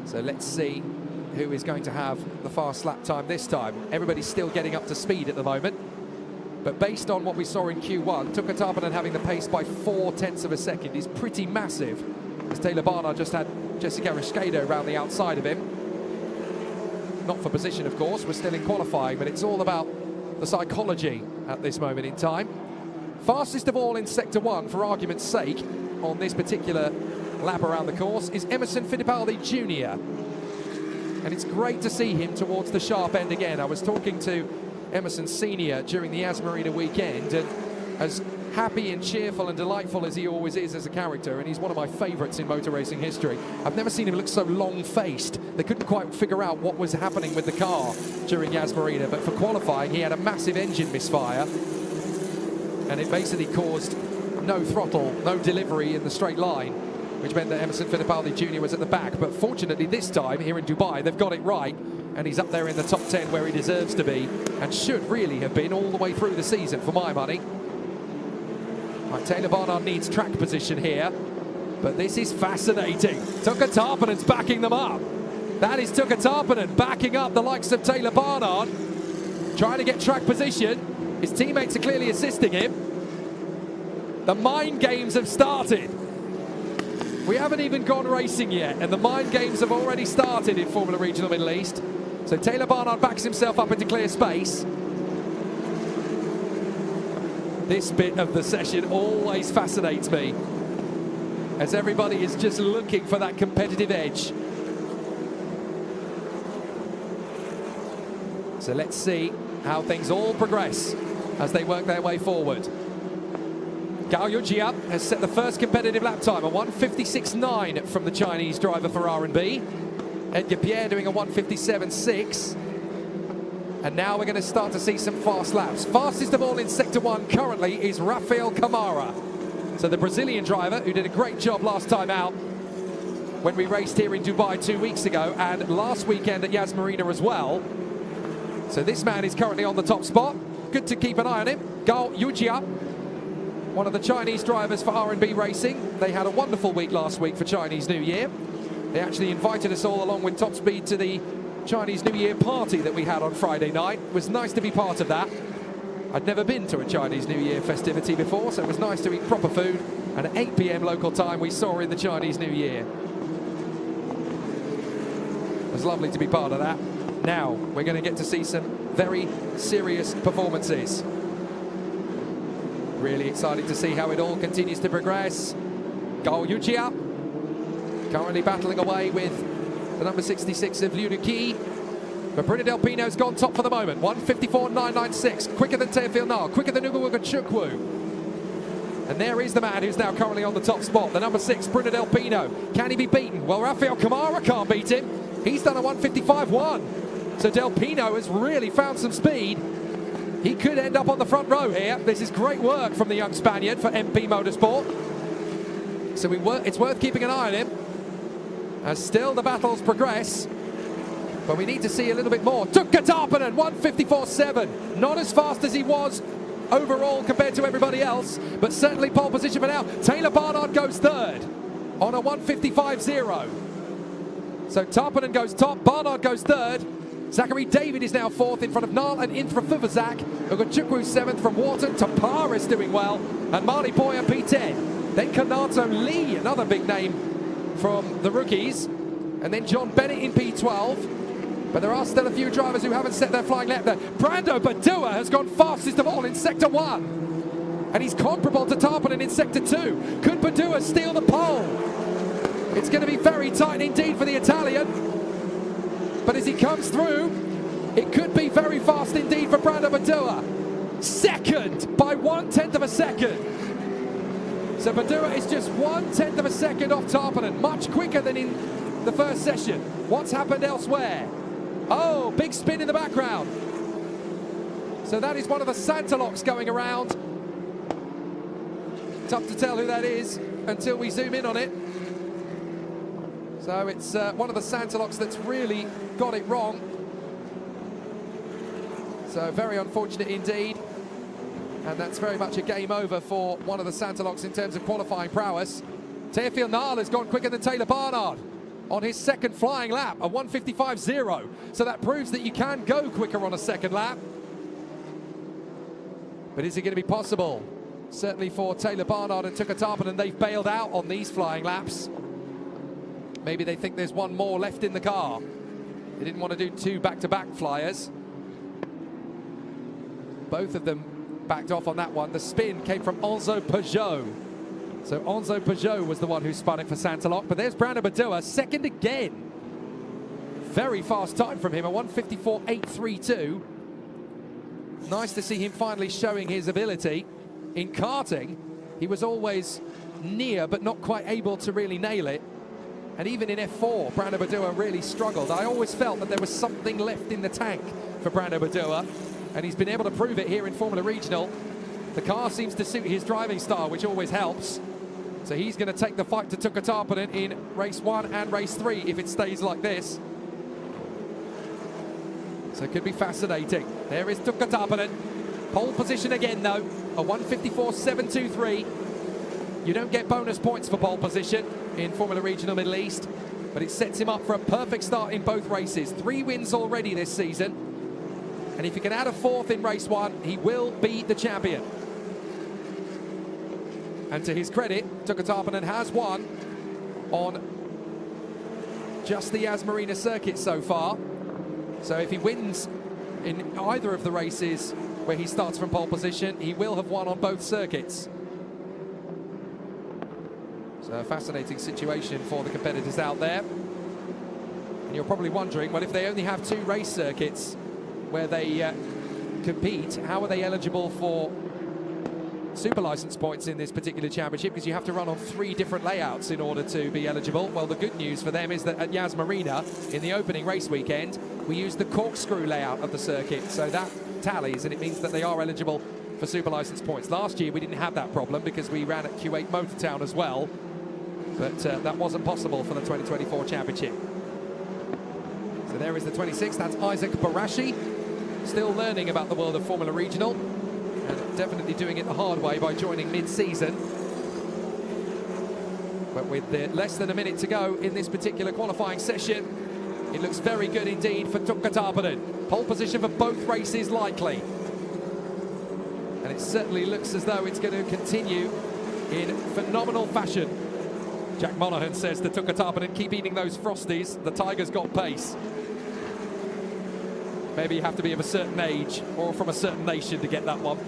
So let's see who is going to have the fast lap time this time. Everybody's still getting up to speed at the moment. But based on what we saw in Q1, Tuka Tarpanen having the pace by 0.4 of a second is pretty massive, as Taylor Barnard just had Jessica Riscado around the outside of him. Not for position, of course, we're still in qualifying, but it's all about the psychology at this moment in time. Fastest of all in Sector 1, for argument's sake, on this particular lap around the course, is Emerson Fittipaldi Jr. And it's great to see him towards the sharp end again. I was talking to Emerson Sr. during the Yas Marina weekend, and as happy and cheerful and delightful as he always is as a character, and he's one of my favourites in motor racing history. I've never seen him look so long-faced. They couldn't quite figure out what was happening with the car during Yas Marina, but for qualifying he had a massive engine misfire, and it basically caused no throttle, no delivery in the straight line, which meant that Emerson Fittipaldi Jr. was at the back. But fortunately this time here in Dubai they've got it right, and he's up there in the top 10 where he deserves to be, and should really have been all the way through the season for my money. Right, Taylor Barnard needs track position here, but this is fascinating. Tuka Tarpanen's backing them up. That is Tuka Tarpanen backing up the likes of Taylor Barnard, trying to get track position. His teammates are clearly assisting him. The mind games have started. We haven't even gone racing yet, and the mind games have already started in Formula Regional Middle East. So Taylor Barnard backs himself up into clear space. This bit of the session always fascinates me, as everybody is just looking for that competitive edge. So let's see how things all progress as they work their way forward. Gao Yujia has set the first competitive lap time, a 1:56.9 from the Chinese driver for R&B. Edgar Pierre doing a 1:57.6. And now we're going to start to see some fast laps. Fastest of all in Sector 1 currently is Rafael Camara. So the Brazilian driver who did a great job last time out when we raced here in Dubai 2 weeks ago, and last weekend at Yas Marina as well. So this man is currently on the top spot. Good to keep an eye on him. Gao Yujia, one of the Chinese drivers for R&B Racing. They had a wonderful week last week for Chinese New Year. They actually invited us all along with Top Speed to the Chinese New Year party that we had on Friday night. It was nice to be part of that. I'd never been to a Chinese New Year festivity before, so it was nice to eat proper food. And at 8 p.m. local time, we saw in the Chinese New Year. It was lovely to be part of that. Now, we're going to get to see some very serious performances. Really excited to see how it all continues to progress. Gao Yujia currently battling away with the number 66 of Liu Qi. But Bruna Del Pino's gone top for the moment. 1:54.996, quicker than Teofil Nal, quicker than Ugo Chukwu. And there is the man who's now currently on the top spot, the number 6, Bruna Del Pino. Can he be beaten? Well, Rafael Kamara can't beat him. He's done a 1:55.1. So Del Pino has really found some speed. He could end up on the front row here. This is great work from the young Spaniard for MP Motorsport. So it's worth keeping an eye on him as still the battles progress. But we need to see a little bit more. Tuukka Tarppanen, 1:54.7. Not as fast as he was overall compared to everybody else, but certainly pole position for now. Taylor Barnard goes third on a 1:55.0. So Tarppanen goes top, Barnard goes third. Zachary David is now fourth in front of Nal and Inthra Fuvazak. We've got Chukwu seventh from Wharton. Tapar is doing well. And Marley Boyer P10. Then Kanato Lee, another big name from the rookies. And then John Bennett in P12. But there are still a few drivers who haven't set their flying lap there. Brando Badua has gone fastest of all in Sector 1. And he's comparable to Tarppanen in Sector 2. Could Badua steal the pole? It's going to be very tight indeed for the Italian. But as he comes through, it could be very fast indeed for Brando Badua. Second by 1/10 of a second. So Badua is just 1/10 of a second off Tarppanen, much quicker than in the first session. What's happened elsewhere? Oh, big spin in the background. So that is one of the Santalocks going around. Tough to tell who that is until we zoom in on it. So it's one of the Santalocks that's really got it wrong. So very unfortunate indeed. And that's very much a game over for one of the Santalocks in terms of qualifying prowess. Teofil Nal has gone quicker than Taylor Barnard on his second flying lap, a 1:55.0. So that proves that you can go quicker on a second lap. But is it going to be possible? Certainly for Taylor Barnard and Tuukka Tarppanen, they've bailed out on these flying laps. Maybe they think there's one more left in the car. They didn't want to do two back-to-back flyers. Both of them backed off on that one. The spin came from Enzo Peugeot. So Enzo Peugeot was the one who spun it for Santalock. But there's Brando Badua, second again. Very fast time from him, a 1:54.832. Nice to see him finally showing his ability. In karting, he was always near, but not quite able to really nail it. And even in F4, Brando Badua really struggled. I always felt that there was something left in the tank for Brando Badua, and he's been able to prove it here in Formula Regional. The car seems to suit his driving style, which always helps. So he's going to take the fight to Tuukka Tarppanen in race 1 and race 3 if it stays like this. So it could be fascinating. There is Tuukka Tarppanen. Pole position again though, a 1:54.723. You don't get bonus points for pole position in Formula Regional Middle East, but it sets him up for a perfect start in both races. 3 wins already this season. And if he can add a 4th in race 1, he will be the champion. And to his credit, Tuukka Tarppanen has won on just the Yas Marina circuit so far. So if he wins in either of the races where he starts from pole position, he will have won on both circuits. So a fascinating situation for the competitors out there. And you're probably wondering, well, if they only have 2 race circuits where they compete, how are they eligible for super license points in this particular championship? Because you have to run on 3 different layouts in order to be eligible. Well, the good news for them is that at Yas Marina, in the opening race weekend, we used the corkscrew layout of the circuit. So that tallies, and it means that they are eligible for super license points. Last year, we didn't have that problem because we ran at Q8 Motortown as well. But that wasn't possible for the 2024 championship. So there is the 26th. That's Isaac Barashi, still learning about the world of Formula Regional, and definitely doing it the hard way by joining mid-season. But with less than a minute to go in this particular qualifying session, it looks very good indeed for Tuukka Tarppanen. Pole position for both races likely. And it certainly looks as though it's going to continue in phenomenal fashion. Jack Monaghan says to Tuukka Tarppanen, keep eating those Frosties, the Tiger's got pace. Maybe you have to be of a certain age or from a certain nation to get that one.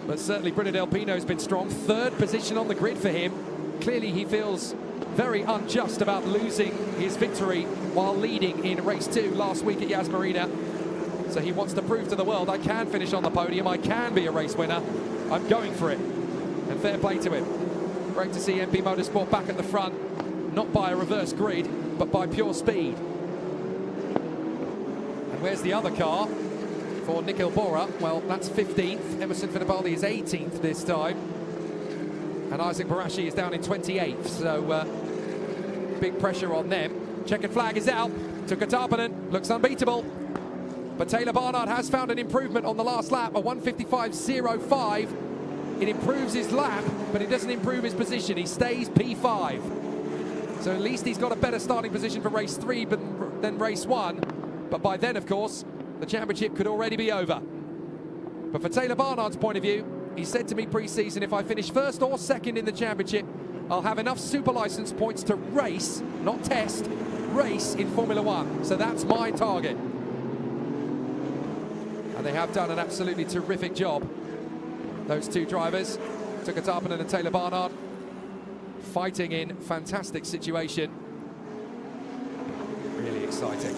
But certainly Bruna Del Pino's been strong. 3rd position on the grid for him. Clearly he feels very unjust about losing his victory while leading in race 2 last week at Yas Marina. So he wants to prove to the world, I can finish on the podium, I can be a race winner. I'm going for it. And fair play to him. Great to see MP Motorsport back at the front, not by a reverse grid, but by pure speed. And where's the other car for Nikhil Bora? Well, that's 15th. Emerson Fittipaldi is 18th this time. And Isaac Barashi is down in 28th, so big pressure on them. Checkered flag is out. Tuka Tarpanen looks unbeatable. But Taylor Barnard has found an improvement on the last lap, a 1:55.05. It improves his lap, but it doesn't improve his position. He stays P5. So at least he's got a better starting position for race 3 than race 1. But by then, of course, the championship could already be over. But for Taylor Barnard's point of view, he said to me pre-season, if I finish first or second in the championship, I'll have enough super license points to race, not test, race in Formula 1. So that's my target. And they have done an absolutely terrific job. Those two drivers, Tuka Tarpanen and Taylor Barnard, fighting in fantastic situation. Really exciting.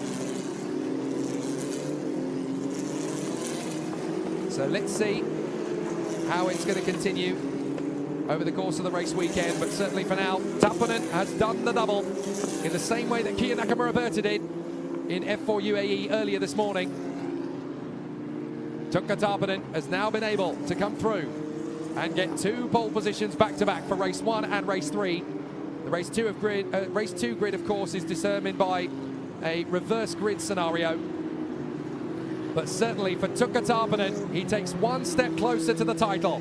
So let's see how it's going to continue over the course of the race weekend, but certainly for now, Tarpanen has done the double in the same way that Kia Nakamura-Berta did in F4 UAE earlier this morning. Tuka Tarpanen has now been able to come through and get 2 pole positions back-to-back for race 1 and race 3. The race 2 grid, of course, is determined by a reverse grid scenario. But certainly for Tuka Tarpanen, he takes 1 step closer to the title.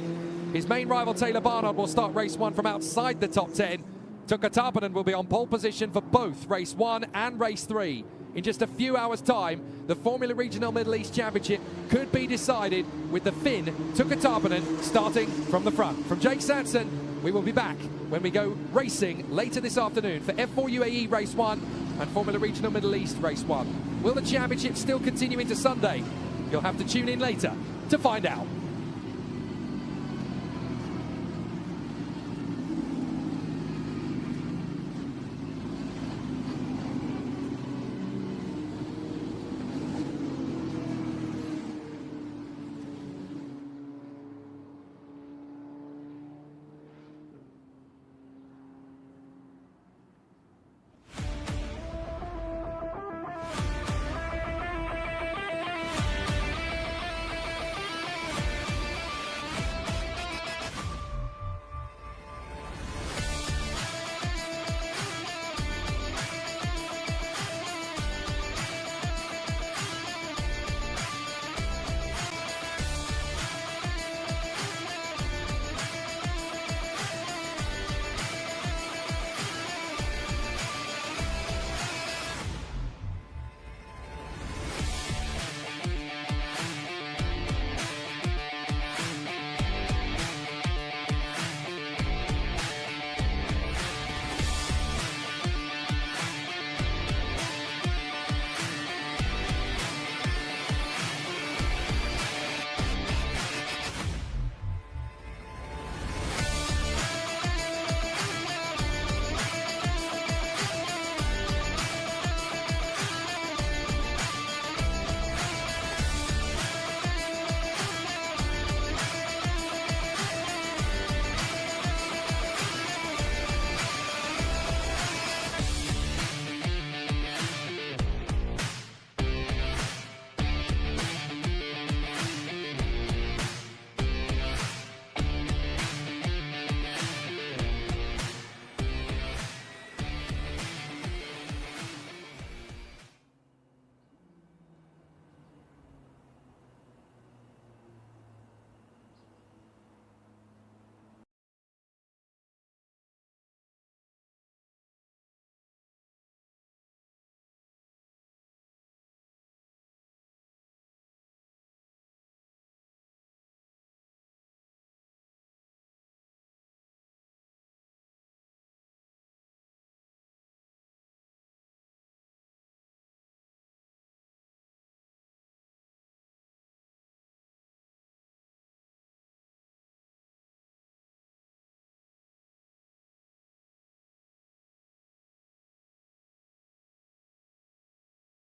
His main rival Taylor Barnard will start race 1 from outside the top 10. Tuka Tarpanen will be on pole position for both race 1 and race 3. In just a few hours' time, the Formula Regional Middle East Championship could be decided with the Finn Tuka Tarpanen starting from the front. From Jake Sanson, we will be back when we go racing later this afternoon for F4 UAE Race 1 and Formula Regional Middle East Race 1. Will the championship still continue into Sunday? You'll have to tune in later to find out.